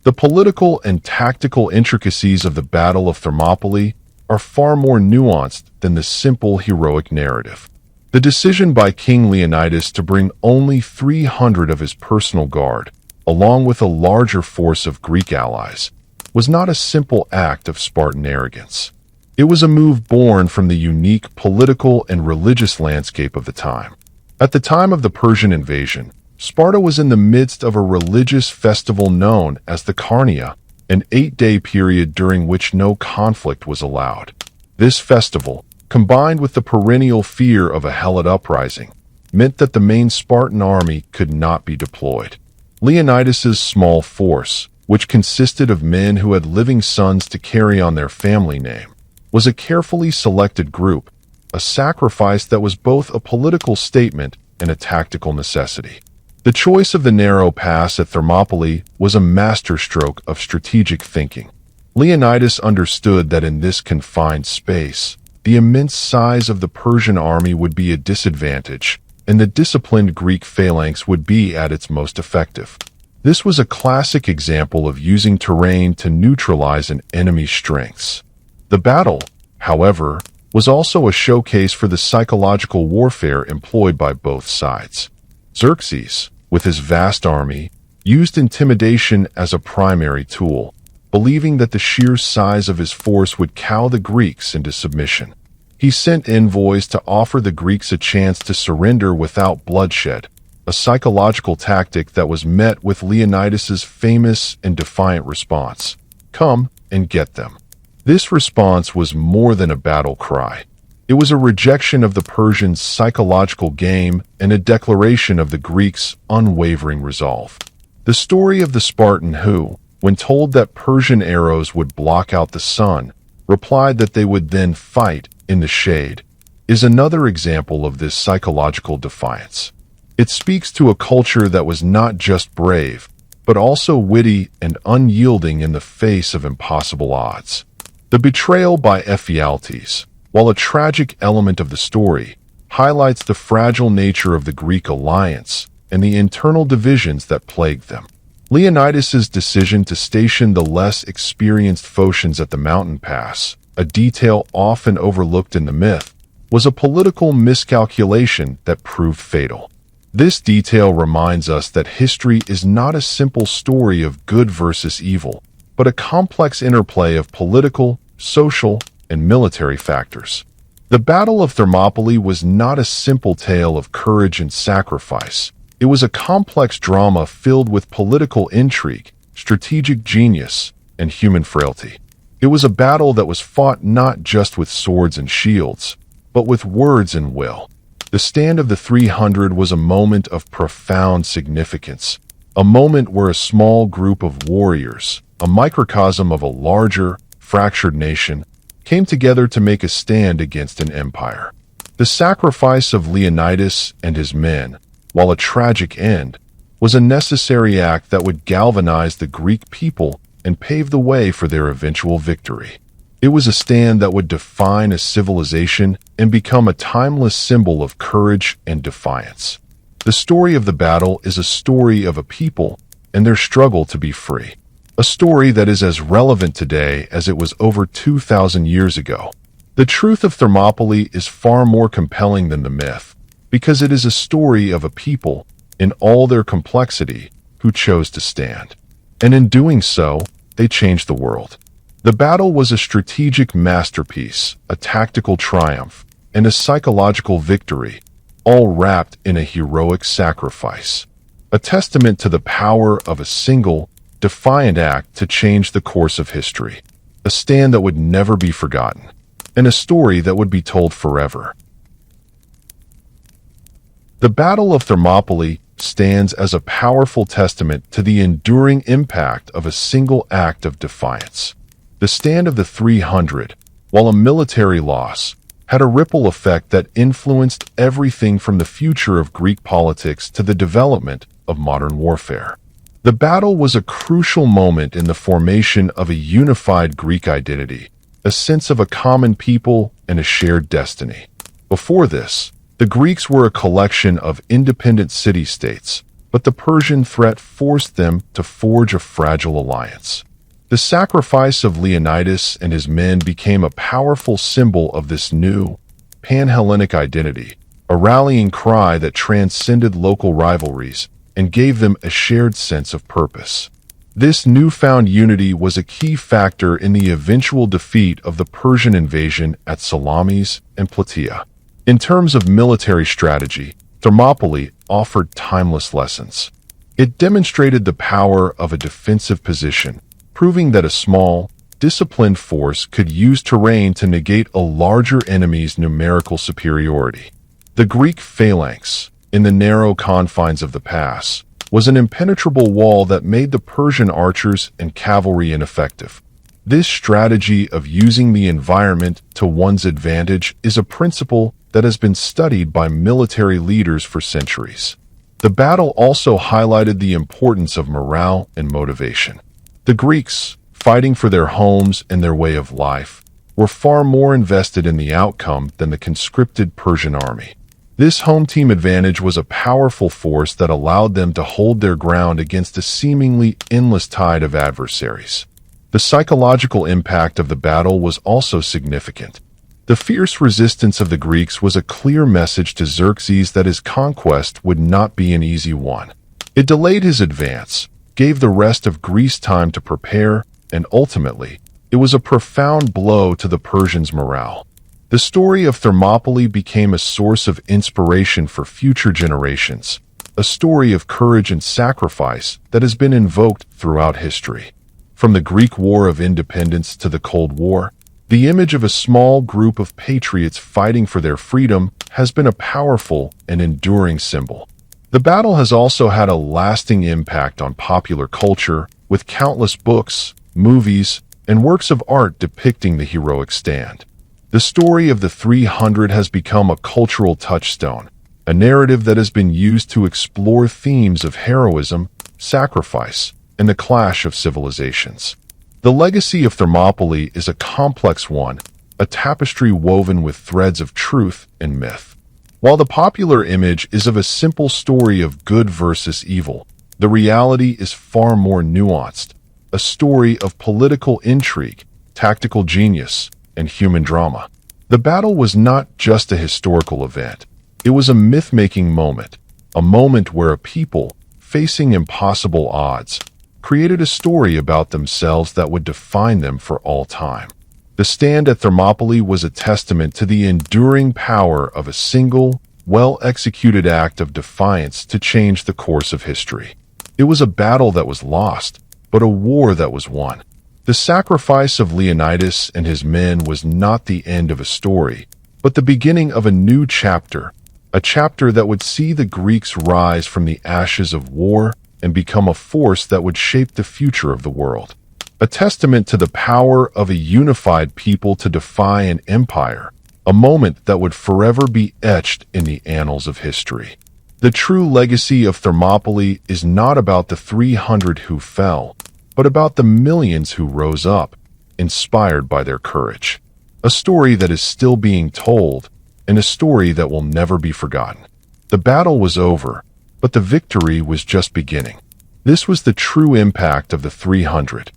The political and tactical intricacies of the Battle of Thermopylae are far more nuanced than the simple heroic narrative. The decision by King Leonidas to bring only 300 of his personal guard, along with a larger force of Greek allies, was not a simple act of Spartan arrogance. It was a move born from the unique political and religious landscape of the time. At the time of the Persian invasion, Sparta was in the midst of a religious festival known as the Carnia, an 8-day period during which no conflict was allowed. This festival, combined with the perennial fear of a Helot uprising, meant that the main Spartan army could not be deployed. Leonidas's small force, which consisted of men who had living sons to carry on their family name, was a carefully selected group, a sacrifice that was both a political statement and a tactical necessity. The choice of the narrow pass at Thermopylae was a masterstroke of strategic thinking. Leonidas understood that in this confined space, the immense size of the Persian army would be a disadvantage, and the disciplined Greek phalanx would be at its most effective. This was a classic example of using terrain to neutralize an enemy's strengths. The battle, however, was also a showcase for the psychological warfare employed by both sides. Xerxes, with his vast army, used intimidation as a primary tool, believing that the sheer size of his force would cow the Greeks into submission. He sent envoys to offer the Greeks a chance to surrender without bloodshed, a psychological tactic that was met with Leonidas's famous and defiant response: "Come and get them." This response was more than a battle cry. It was a rejection of the Persians' psychological game and a declaration of the Greeks' unwavering resolve. The story of the Spartan who, when told that Persian arrows would block out the sun, replied that they would then fight in the shade, is another example of this psychological defiance. It speaks to a culture that was not just brave, but also witty and unyielding in the face of impossible odds. The betrayal by Ephialtes, while a tragic element of the story, highlights the fragile nature of the Greek alliance and the internal divisions that plagued them. Leonidas's decision to station the less experienced Phocians at the mountain pass, a detail often overlooked in the myth, was a political miscalculation that proved fatal. This detail reminds us that history is not a simple story of good versus evil, but a complex interplay of political, social, and military factors. The Battle of Thermopylae was not a simple tale of courage and sacrifice. It was a complex drama filled with political intrigue, strategic genius, and human frailty. It was a battle that was fought not just with swords and shields, but with words and will. The stand of the 300 was a moment of profound significance, a moment where a small group of warriors, a microcosm of a larger, fractured nation, came together to make a stand against an empire. The sacrifice of Leonidas and his men, while a tragic end, was a necessary act that would galvanize the Greek people and pave the way for their eventual victory. It was a stand that would define a civilization and become a timeless symbol of courage and defiance. The story of the battle is a story of a people and their struggle to be free. A story that is as relevant today as it was over 2,000 years ago. The truth of Thermopylae is far more compelling than the myth, because it is a story of a people, in all their complexity, who chose to stand. And in doing so, they changed the world. The battle was a strategic masterpiece, a tactical triumph, and a psychological victory, all wrapped in a heroic sacrifice. A testament to the power of a single, defiant act to change the course of history. A stand that would never be forgotten, and a story that would be told forever. The Battle of Thermopylae stands as a powerful testament to the enduring impact of a single act of defiance. The stand of the 300, while a military loss, had a ripple effect that influenced everything from the future of Greek politics to the development of modern warfare. The battle was a crucial moment in the formation of a unified Greek identity, a sense of a common people and a shared destiny. Before this, the Greeks were a collection of independent city-states, but the Persian threat forced them to forge a fragile alliance. The sacrifice of Leonidas and his men became a powerful symbol of this new, pan-Hellenic identity, a rallying cry that transcended local rivalries and gave them a shared sense of purpose. This newfound unity was a key factor in the eventual defeat of the Persian invasion at Salamis and Plataea. In terms of military strategy, Thermopylae offered timeless lessons. It demonstrated the power of a defensive position, proving that a small, disciplined force could use terrain to negate a larger enemy's numerical superiority. The Greek phalanx, in the narrow confines of the pass, was an impenetrable wall that made the Persian archers and cavalry ineffective. This strategy of using the environment to one's advantage is a principle that has been studied by military leaders for centuries. The battle also highlighted the importance of morale and motivation. The Greeks, fighting for their homes and their way of life, were far more invested in the outcome than the conscripted Persian army. This home team advantage was a powerful force that allowed them to hold their ground against a seemingly endless tide of adversaries. The psychological impact of the battle was also significant. The fierce resistance of the Greeks was a clear message to Xerxes that his conquest would not be an easy one. It delayed his advance, gave the rest of Greece time to prepare, and ultimately, it was a profound blow to the Persians' morale. The story of Thermopylae became a source of inspiration for future generations, a story of courage and sacrifice that has been invoked throughout history. From the Greek War of Independence to the Cold War, the image of a small group of patriots fighting for their freedom has been a powerful and enduring symbol. The battle has also had a lasting impact on popular culture, with countless books, movies, and works of art depicting the heroic stand. The story of the 300 has become a cultural touchstone, a narrative that has been used to explore themes of heroism, sacrifice, and the clash of civilizations. The legacy of Thermopylae is a complex one, a tapestry woven with threads of truth and myth. While the popular image is of a simple story of good versus evil, the reality is far more nuanced, a story of political intrigue, tactical genius, and human drama. The battle was not just a historical event. It was a myth-making moment, a moment where a people, facing impossible odds, created a story about themselves that would define them for all time. The stand at Thermopylae was a testament to the enduring power of a single, well-executed act of defiance to change the course of history. It was a battle that was lost, but a war that was won. The sacrifice of Leonidas and his men was not the end of a story, but the beginning of a new chapter, a chapter that would see the Greeks rise from the ashes of war and become a force that would shape the future of the world. A testament to the power of a unified people to defy an empire, a moment that would forever be etched in the annals of history. The true legacy of Thermopylae is not about the 300 who fell, but about the millions who rose up, inspired by their courage. A story that is still being told, and a story that will never be forgotten. The battle was over, but the victory was just beginning. This was the true impact of the 300.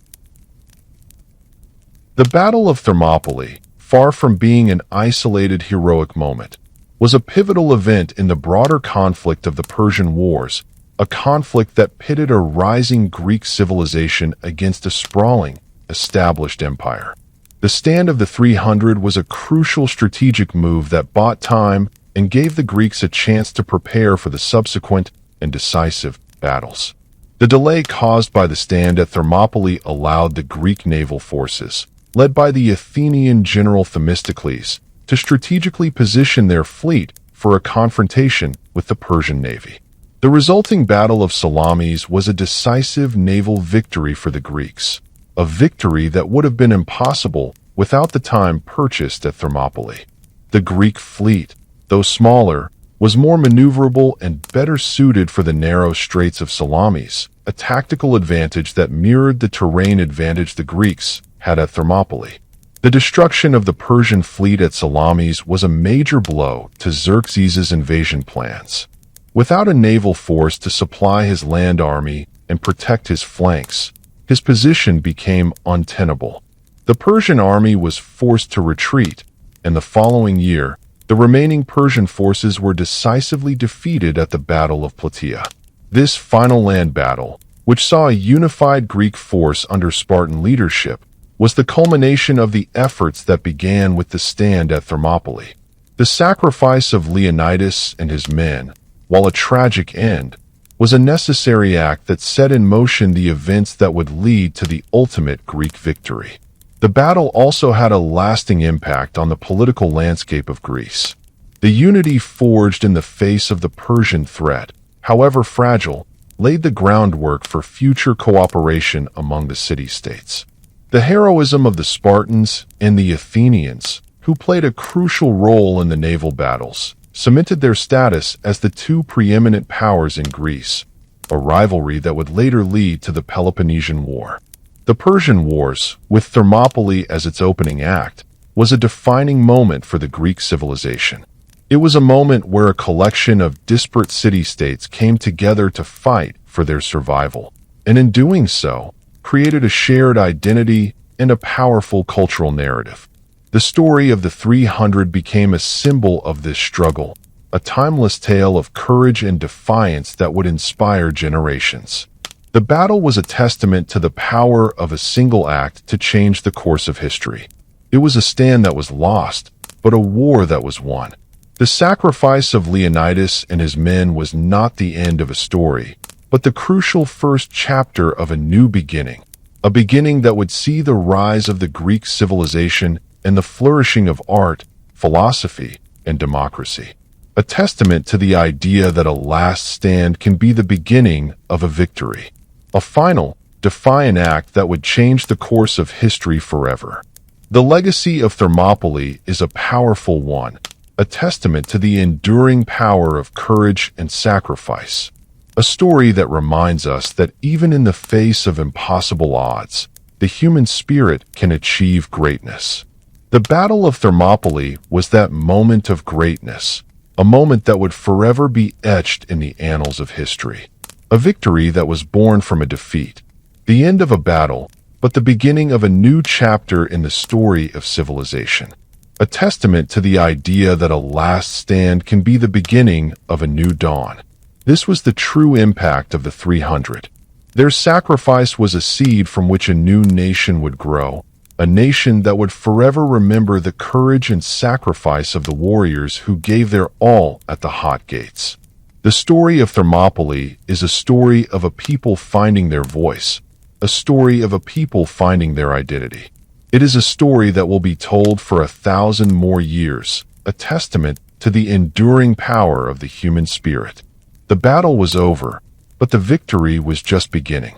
The Battle of Thermopylae, far from being an isolated heroic moment, was a pivotal event in the broader conflict of the Persian Wars, a conflict that pitted a rising Greek civilization against a sprawling, established empire. The stand of the 300 was a crucial strategic move that bought time and gave the Greeks a chance to prepare for the subsequent and decisive battles. The delay caused by the stand at Thermopylae allowed the Greek naval forces, led by the Athenian general Themistocles, to strategically position their fleet for a confrontation with the Persian navy. The resulting Battle of Salamis was a decisive naval victory for the Greeks, a victory that would have been impossible without the time purchased at Thermopylae. The Greek fleet, though smaller, was more maneuverable and better suited for the narrow straits of Salamis, a tactical advantage that mirrored the terrain advantage the Greeks had at Thermopylae. The destruction of the Persian fleet at Salamis was a major blow to Xerxes' invasion plans. Without a naval force to supply his land army and protect his flanks, his position became untenable. The Persian army was forced to retreat, and the following year, the remaining Persian forces were decisively defeated at the Battle of Plataea. This final land battle, which saw a unified Greek force under Spartan leadership, was the culmination of the efforts that began with the stand at Thermopylae. The sacrifice of Leonidas and his men, while a tragic end, was a necessary act that set in motion the events that would lead to the ultimate Greek victory. The battle also had a lasting impact on the political landscape of Greece. The unity forged in the face of the Persian threat, however fragile, laid the groundwork for future cooperation among the city-states. The heroism of the Spartans and the Athenians, who played a crucial role in the naval battles, cemented their status as the two preeminent powers in Greece, a rivalry that would later lead to the Peloponnesian War. The Persian Wars, with Thermopylae as its opening act, was a defining moment for the Greek civilization. It was a moment where a collection of disparate city-states came together to fight for their survival, and in doing so, created a shared identity and a powerful cultural narrative. The story of the 300 became a symbol of this struggle, a timeless tale of courage and defiance that would inspire generations. The battle was a testament to the power of a single act to change the course of history. It was a stand that was lost, but a war that was won. The sacrifice of Leonidas and his men was not the end of a story, but the crucial first chapter of a new beginning, a beginning that would see the rise of the Greek civilization and the flourishing of art, philosophy, and democracy. A testament to the idea that a last stand can be the beginning of a victory. A final, defiant act that would change the course of history forever. The legacy of Thermopylae is a powerful one, a testament to the enduring power of courage and sacrifice. A story that reminds us that even in the face of impossible odds, the human spirit can achieve greatness. The Battle of Thermopylae was that moment of greatness, a moment that would forever be etched in the annals of history. A victory that was born from a defeat, the end of a battle, but the beginning of a new chapter in the story of civilization. A testament to the idea that a last stand can be the beginning of a new dawn. This was the true impact of the 300. Their sacrifice was a seed from which a new nation would grow, a nation that would forever remember the courage and sacrifice of the warriors who gave their all at the hot gates. The story of Thermopylae is a story of a people finding their voice, a story of a people finding their identity. It is a story that will be told for 1,000 more years, a testament to the enduring power of the human spirit. The battle was over, but the victory was just beginning.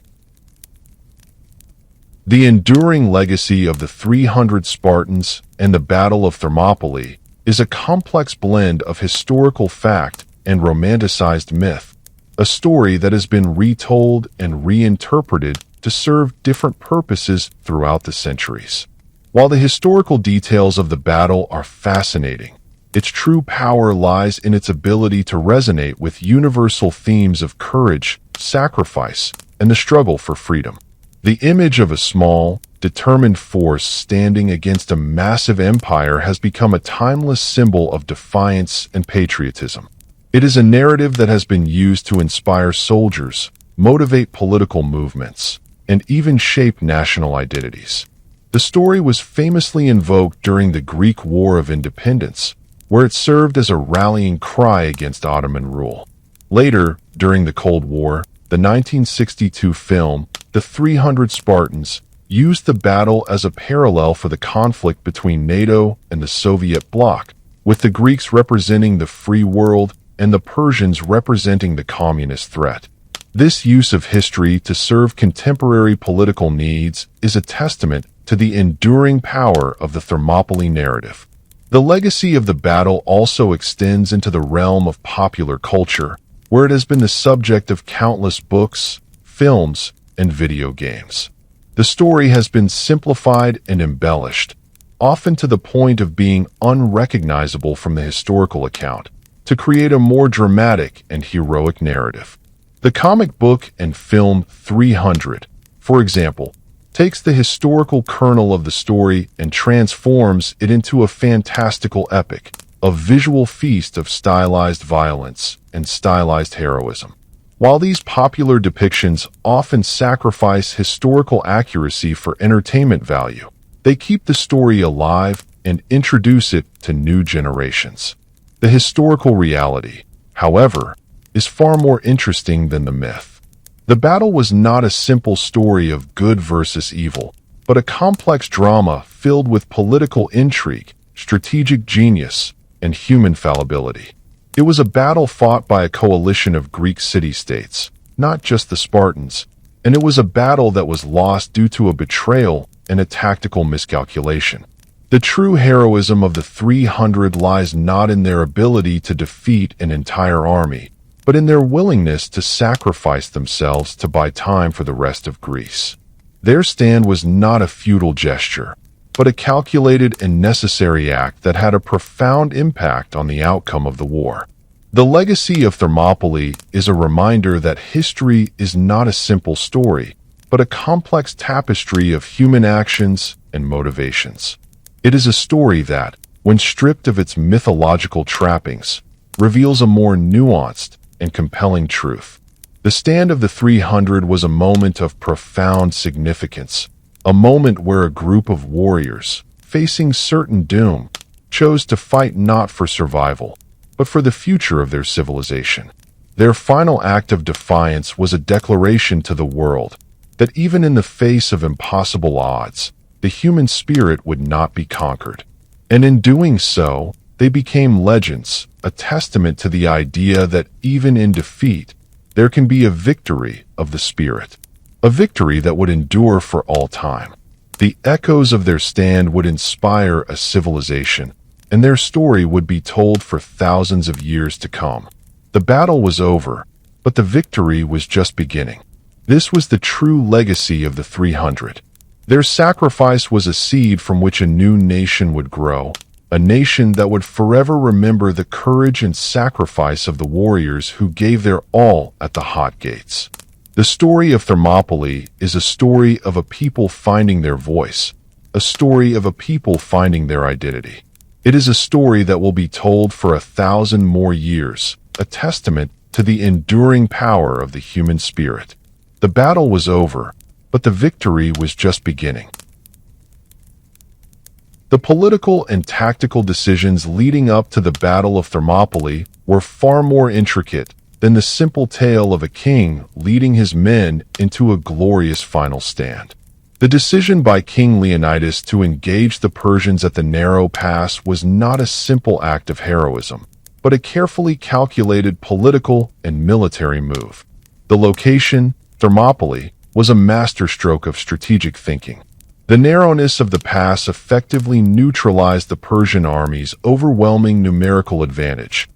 The enduring legacy of the 300 Spartans and the Battle of Thermopylae is a complex blend of historical fact and romanticized myth, a story that has been retold and reinterpreted to serve different purposes throughout the centuries. While the historical details of the battle are fascinating, its true power lies in its ability to resonate with universal themes of courage, sacrifice, and the struggle for freedom. The image of a small, determined force standing against a massive empire has become a timeless symbol of defiance and patriotism. It is a narrative that has been used to inspire soldiers, motivate political movements, and even shape national identities. The story was famously invoked during the Greek War of Independence, where it served as a rallying cry against Ottoman rule. Later, during the Cold War, the 1962 film, The 300 Spartans, used the battle as a parallel for the conflict between NATO and the Soviet bloc, with the Greeks representing the free world and the Persians representing the communist threat. This use of history to serve contemporary political needs is a testament to the enduring power of the Thermopylae narrative. The legacy of the battle also extends into the realm of popular culture, where it has been the subject of countless books, films, and video games. The story has been simplified and embellished, often to the point of being unrecognizable from the historical account, to create a more dramatic and heroic narrative. The comic book and film 300, for example, takes the historical kernel of the story and transforms it into a fantastical epic, a visual feast of stylized violence and stylized heroism. While these popular depictions often sacrifice historical accuracy for entertainment value, they keep the story alive and introduce it to new generations. The historical reality, however, is far more interesting than the myth. The battle was not a simple story of good versus evil, but a complex drama filled with political intrigue, strategic genius, and human fallibility. It was a battle fought by a coalition of Greek city-states, not just the Spartans, and it was a battle that was lost due to a betrayal and a tactical miscalculation. The true heroism of the 300 lies not in their ability to defeat an entire army, but in their willingness to sacrifice themselves to buy time for the rest of Greece. Their stand was not a futile gesture, but a calculated and necessary act that had a profound impact on the outcome of the war. The legacy of Thermopylae is a reminder that history is not a simple story, but a complex tapestry of human actions and motivations. It is a story that, when stripped of its mythological trappings, reveals a more nuanced and compelling truth. The stand of the 300 was a moment of profound significance, a moment where a group of warriors, facing certain doom, chose to fight not for survival, but for the future of their civilization. Their final act of defiance was a declaration to the world that even in the face of impossible odds, the human spirit would not be conquered. And in doing so, they became legends, a testament to the idea that even in defeat, there can be a victory of the spirit, a victory that would endure for all time. The echoes of their stand would inspire a civilization, and their story would be told for thousands of years to come. The battle was over, but the victory was just beginning. This was the true legacy of the 300. Their sacrifice was a seed from which a new nation would grow, a nation that would forever remember the courage and sacrifice of the warriors who gave their all at the hot gates. The story of Thermopylae is a story of a people finding their voice, a story of a people finding their identity. It is a story that will be told for 1,000 more years, a testament to the enduring power of the human spirit. The battle was over, but the victory was just beginning. The political and tactical decisions leading up to the Battle of Thermopylae were far more intricate than the simple tale of a king leading his men into a glorious final stand. The decision by King Leonidas to engage the Persians at the narrow pass was not a simple act of heroism, but a carefully calculated political and military move. The location, Thermopylae, was a masterstroke of strategic thinking. The narrowness of the pass effectively neutralized the Persian army's overwhelming numerical advantage,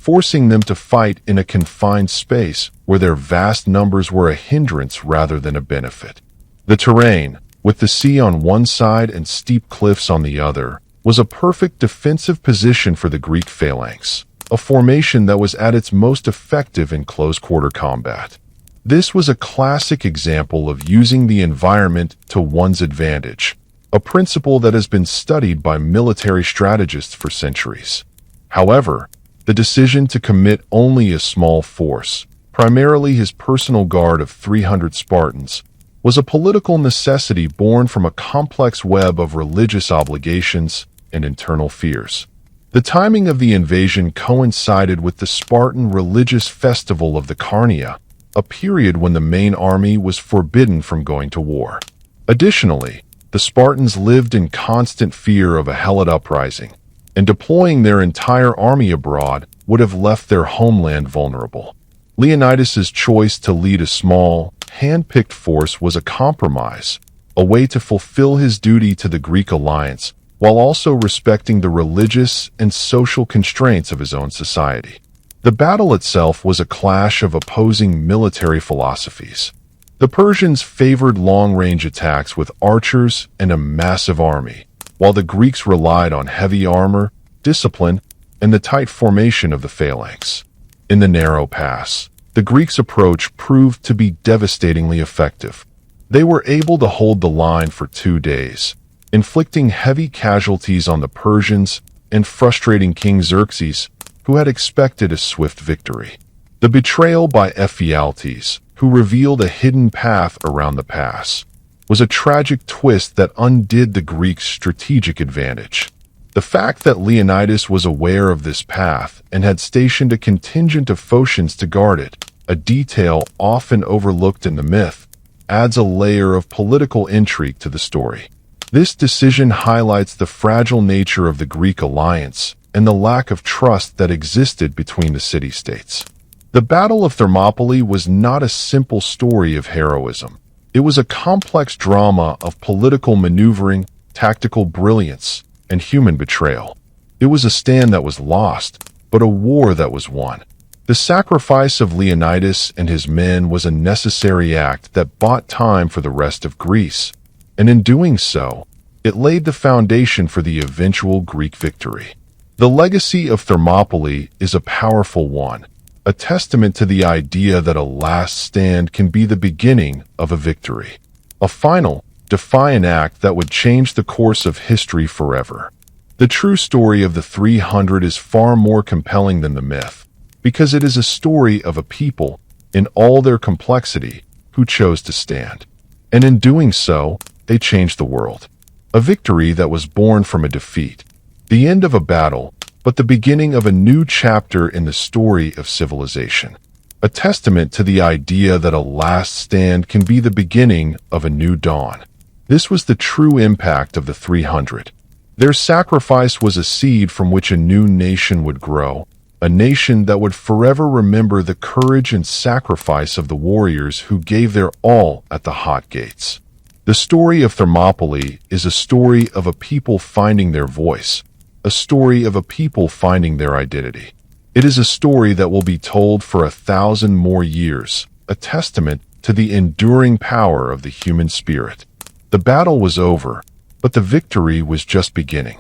forcing them to fight in a confined space where their vast numbers were a hindrance rather than a benefit. The terrain, with the sea on one side and steep cliffs on the other, was a perfect defensive position for the Greek phalanx, a formation that was at its most effective in close-quarter combat. This was a classic example of using the environment to one's advantage, a principle that has been studied by military strategists for centuries. However, the decision to commit only a small force, primarily his personal guard of 300 Spartans, was a political necessity born from a complex web of religious obligations and internal fears. The timing of the invasion coincided with the Spartan religious festival of the Carnia, a period when the main army was forbidden from going to war. Additionally, the Spartans lived in constant fear of a Helot uprising, and deploying their entire army abroad would have left their homeland vulnerable. Leonidas's choice to lead a small, hand-picked force was a compromise, a way to fulfill his duty to the Greek alliance while also respecting the religious and social constraints of his own society. The battle itself was a clash of opposing military philosophies. The Persians favored long-range attacks with archers and a massive army, while the Greeks relied on heavy armor, discipline, and the tight formation of the phalanx. In the narrow pass, the Greeks' approach proved to be devastatingly effective. They were able to hold the line for 2 days, inflicting heavy casualties on the Persians and frustrating King Xerxes, who had expected a swift victory. The betrayal by Ephialtes, who revealed a hidden path around the pass, was a tragic twist that undid the Greeks' strategic advantage. The fact that Leonidas was aware of this path and had stationed a contingent of Phocians to guard it, a detail often overlooked in the myth, adds a layer of political intrigue to the story. This decision highlights the fragile nature of the Greek alliance and the lack of trust that existed between the city-states. The Battle of Thermopylae was not a simple story of heroism. It was a complex drama of political maneuvering, tactical brilliance, and human betrayal. It was a stand that was lost, but a war that was won. The sacrifice of Leonidas and his men was a necessary act that bought time for the rest of Greece, and in doing so, it laid the foundation for the eventual Greek victory. The legacy of Thermopylae is a powerful one, a testament to the idea that a last stand can be the beginning of a victory, a final, defiant act that would change the course of history forever. The true story of the 300 is far more compelling than the myth, because it is a story of a people, in all their complexity, who chose to stand. And in doing so, they changed the world. A victory that was born from a defeat. The end of a battle, but the beginning of a new chapter in the story of civilization. A testament to the idea that a last stand can be the beginning of a new dawn. This was the true impact of the 300. Their sacrifice was a seed from which a new nation would grow, a nation that would forever remember the courage and sacrifice of the warriors who gave their all at the hot gates. The story of Thermopylae is a story of a people finding their voice, a story of a people finding their identity. It is a story that will be told for 1,000 more years, a testament to the enduring power of the human spirit. The battle was over, but the victory was just beginning.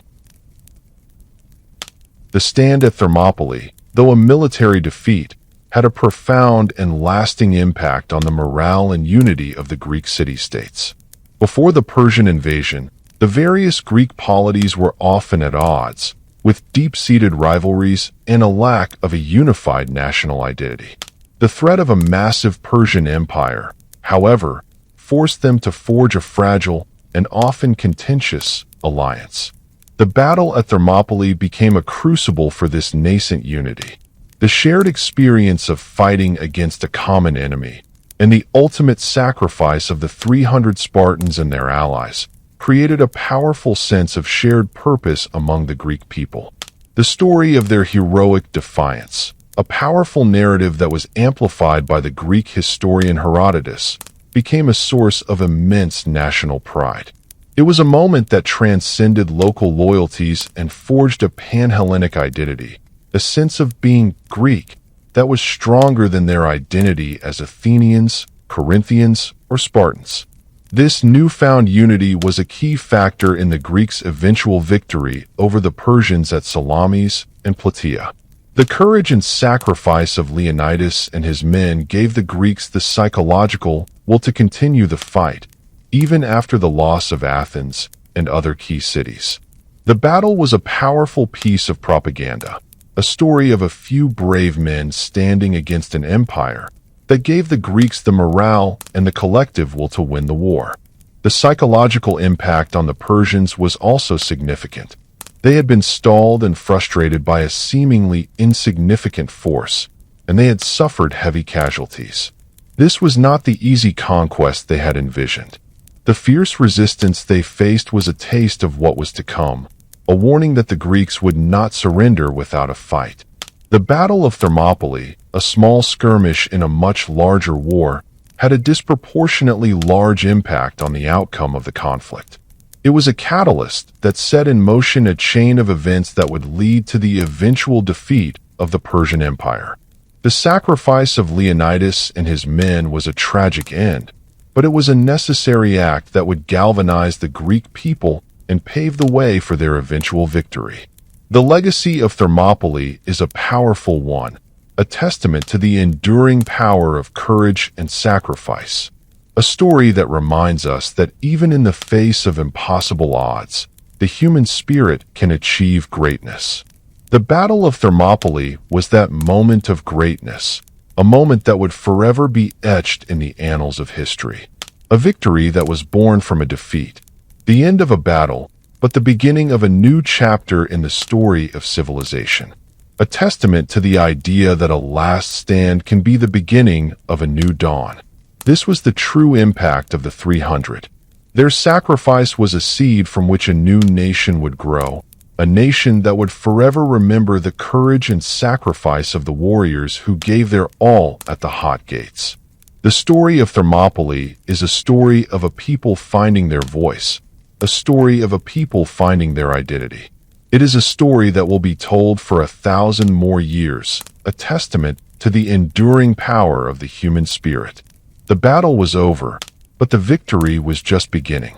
The stand at Thermopylae, though a military defeat, had a profound and lasting impact on the morale and unity of the Greek city-states. Before the Persian invasion, the various Greek polities were often at odds, with deep-seated rivalries and a lack of a unified national identity. The threat of a massive Persian empire, however, forced them to forge a fragile and often contentious alliance. The battle at Thermopylae became a crucible for this nascent unity. The shared experience of fighting against a common enemy, and the ultimate sacrifice of the 300 Spartans and their allies, created a powerful sense of shared purpose among the Greek people. The story of their heroic defiance, a powerful narrative that was amplified by the Greek historian Herodotus, became a source of immense national pride. It was a moment that transcended local loyalties and forged a pan-Hellenic identity, a sense of being Greek that was stronger than their identity as Athenians, Corinthians, or Spartans. This newfound unity was a key factor in the Greeks' eventual victory over the Persians at Salamis and Plataea. The courage and sacrifice of Leonidas and his men gave the Greeks the psychological will to continue the fight, even after the loss of Athens and other key cities. The battle was a powerful piece of propaganda, a story of a few brave men standing against an empire that gave the Greeks the morale and the collective will to win the war. The psychological impact on the Persians was also significant. They had been stalled and frustrated by a seemingly insignificant force, and they had suffered heavy casualties. This was not the easy conquest they had envisioned. The fierce resistance they faced was a taste of what was to come, a warning that the Greeks would not surrender without a fight. The Battle of Thermopylae, a small skirmish in a much larger war, had a disproportionately large impact on the outcome of the conflict. It was a catalyst that set in motion a chain of events that would lead to the eventual defeat of the Persian Empire. The sacrifice of Leonidas and his men was a tragic end, but it was a necessary act that would galvanize the Greek people and pave the way for their eventual victory. The legacy of Thermopylae is a powerful one, a testament to the enduring power of courage and sacrifice. A story that reminds us that even in the face of impossible odds, the human spirit can achieve greatness. The Battle of Thermopylae was that moment of greatness, a moment that would forever be etched in the annals of history. A victory that was born from a defeat, the end of a battle, but the beginning of a new chapter in the story of civilization. A testament to the idea that a last stand can be the beginning of a new dawn. This was the true impact of the 300. Their sacrifice was a seed from which a new nation would grow, a nation that would forever remember the courage and sacrifice of the warriors who gave their all at the hot gates. The story of Thermopylae is a story of a people finding their voice, a story of a people finding their identity. It is a story that will be told for 1,000 more years, a testament to the enduring power of the human spirit. The battle was over, but the victory was just beginning.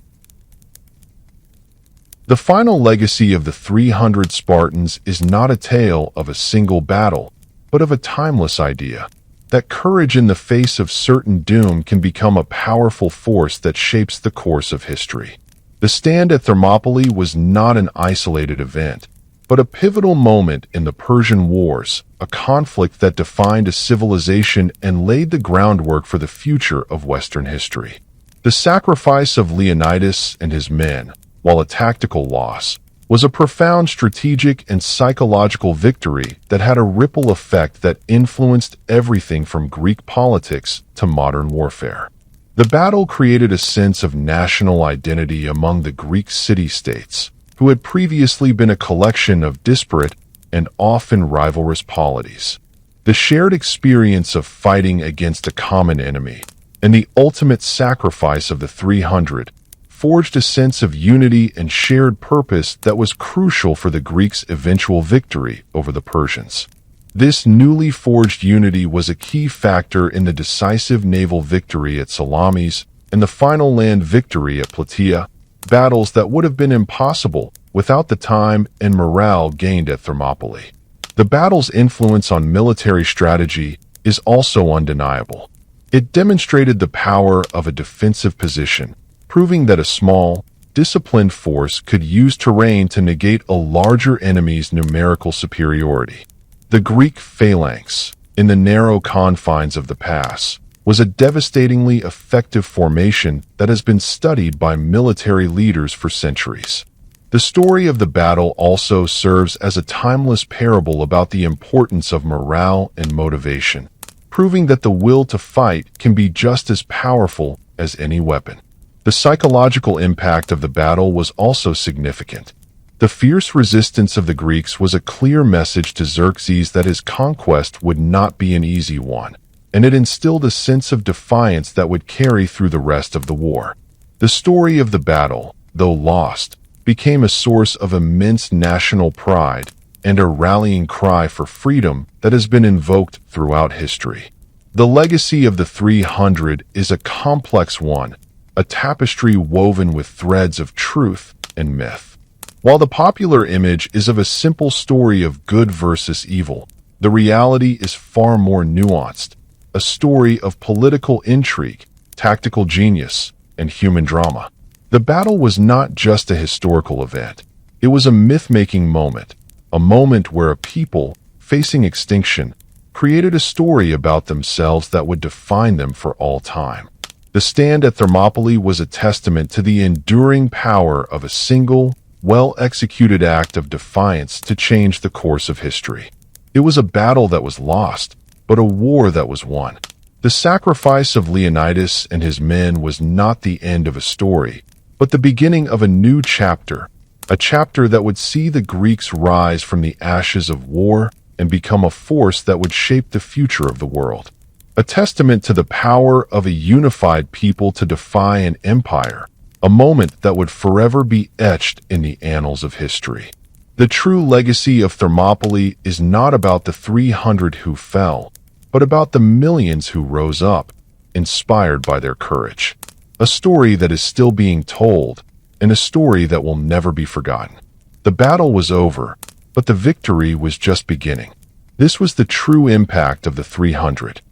The final legacy of the 300 Spartans is not a tale of a single battle, but of a timeless idea, that courage in the face of certain doom can become a powerful force that shapes the course of history. The stand at Thermopylae was not an isolated event, but a pivotal moment in the Persian Wars, a conflict that defined a civilization and laid the groundwork for the future of Western history. The sacrifice of Leonidas and his men, while a tactical loss, was a profound strategic and psychological victory that had a ripple effect that influenced everything from Greek politics to modern warfare. The battle created a sense of national identity among the Greek city-states, who had previously been a collection of disparate and often rivalrous polities. The shared experience of fighting against a common enemy and the ultimate sacrifice of the 300 forged a sense of unity and shared purpose that was crucial for the Greeks' eventual victory over the Persians. This newly forged unity was a key factor in the decisive naval victory at Salamis and the final land victory at Plataea, battles that would have been impossible without the time and morale gained at Thermopylae. The battle's influence on military strategy is also undeniable. It demonstrated the power of a defensive position, proving that a small, disciplined force could use terrain to negate a larger enemy's numerical superiority. The Greek phalanx, in the narrow confines of the pass, was a devastatingly effective formation that has been studied by military leaders for centuries. The story of the battle also serves as a timeless parable about the importance of morale and motivation, proving that the will to fight can be just as powerful as any weapon. The psychological impact of the battle was also significant. The fierce resistance of the Greeks was a clear message to Xerxes that his conquest would not be an easy one, and it instilled a sense of defiance that would carry through the rest of the war. The story of the battle, though lost, became a source of immense national pride, and a rallying cry for freedom that has been invoked throughout history. The legacy of the 300 is a complex one, a tapestry woven with threads of truth and myth. While the popular image is of a simple story of good versus evil, the reality is far more nuanced, a story of political intrigue, tactical genius, and human drama. The battle was not just a historical event. It was a myth-making moment, a moment where a people, facing extinction, created a story about themselves that would define them for all time. The stand at Thermopylae was a testament to the enduring power of a single, well-executed act of defiance to change the course of history. It was a battle that was lost, but a war that was won. The sacrifice of Leonidas and his men was not the end of a story, but the beginning of a new chapter, a chapter that would see the Greeks rise from the ashes of war and become a force that would shape the future of the world. A testament to the power of a unified people to defy an empire, a moment that would forever be etched in the annals of history. The true legacy of Thermopylae is not about the 300 who fell, but about the millions who rose up, inspired by their courage. A story that is still being told, and a story that will never be forgotten. The battle was over, but the victory was just beginning. This was the true impact of the 300.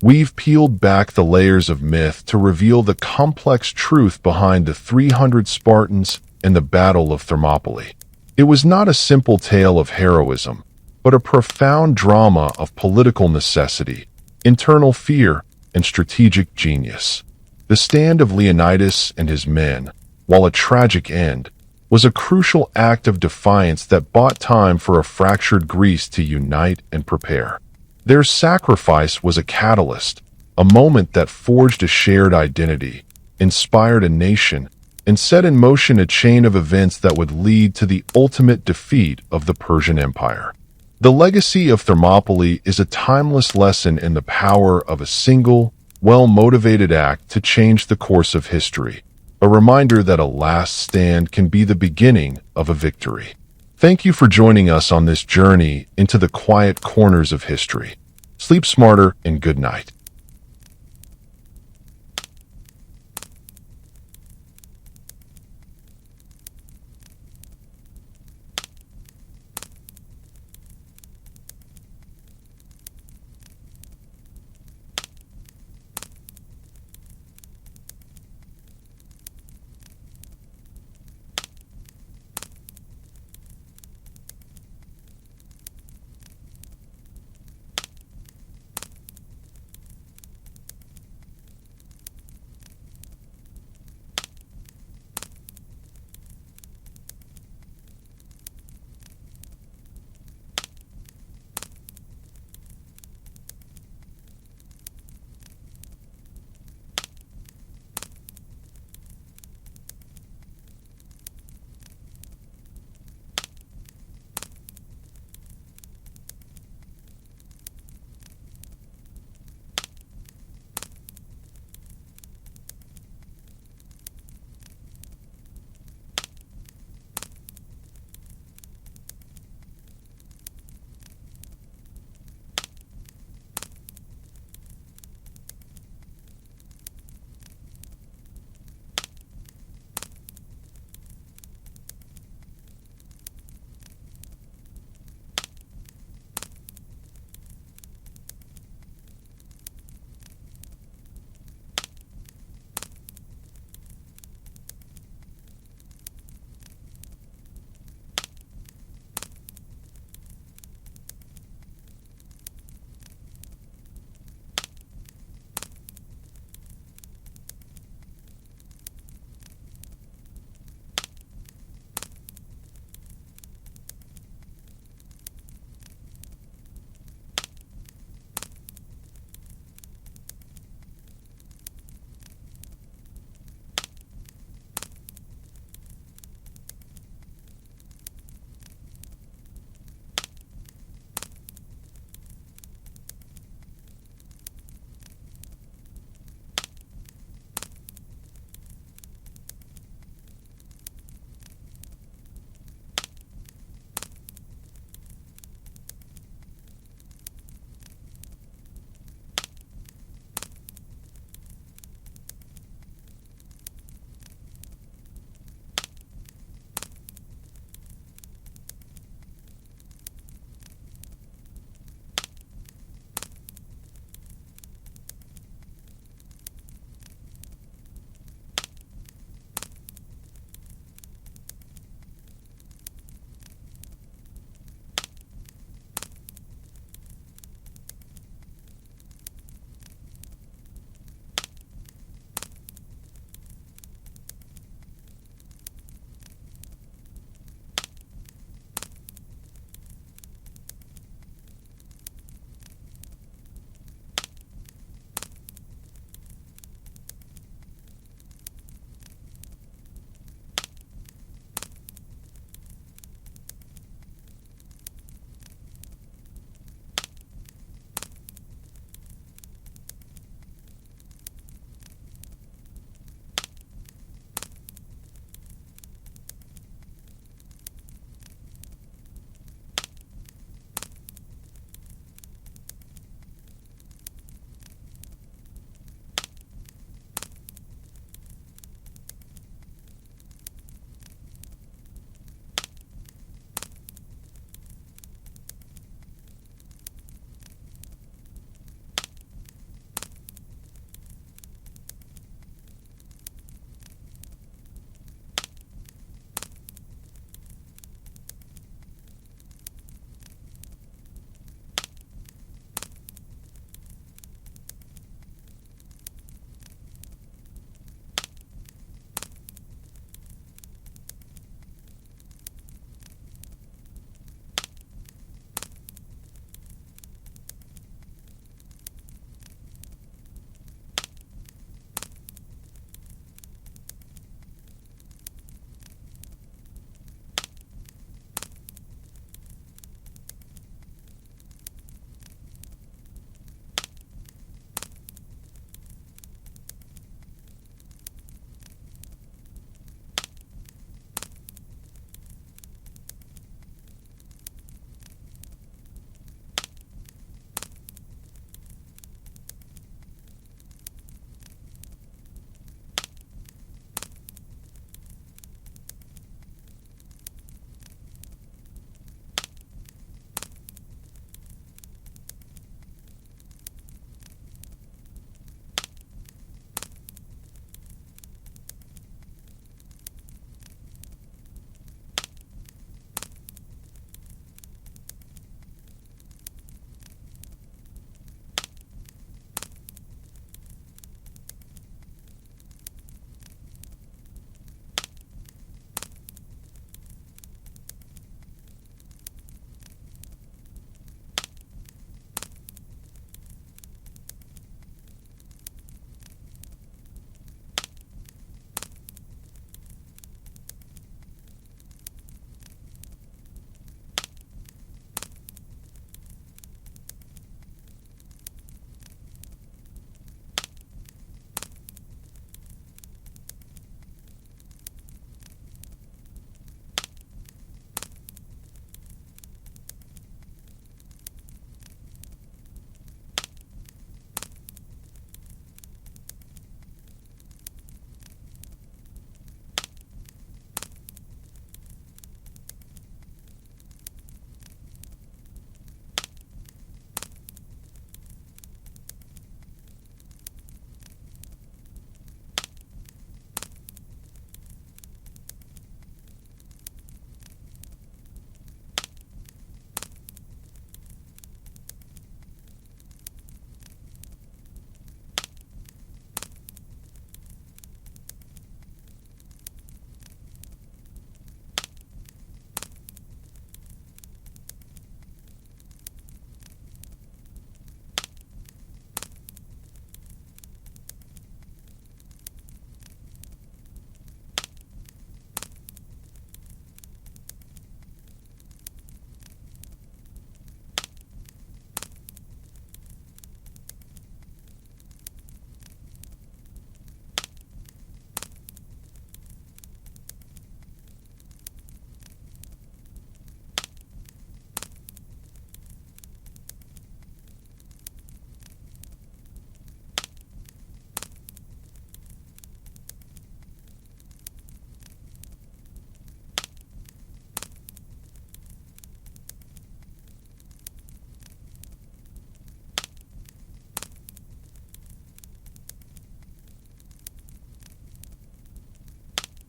We've peeled back the layers of myth to reveal the complex truth behind the 300 Spartans and the Battle of Thermopylae. It was not a simple tale of heroism, but a profound drama of political necessity, internal fear, and strategic genius. The stand of Leonidas and his men, while a tragic end, was a crucial act of defiance that bought time for a fractured Greece to unite and prepare. Their sacrifice was a catalyst, a moment that forged a shared identity, inspired a nation, and set in motion a chain of events that would lead to the ultimate defeat of the Persian Empire. The legacy of Thermopylae is a timeless lesson in the power of a single, well-motivated act to change the course of history, a reminder that a last stand can be the beginning of a victory. Thank you for joining us on this journey into the quiet corners of history. Sleep smarter and good night.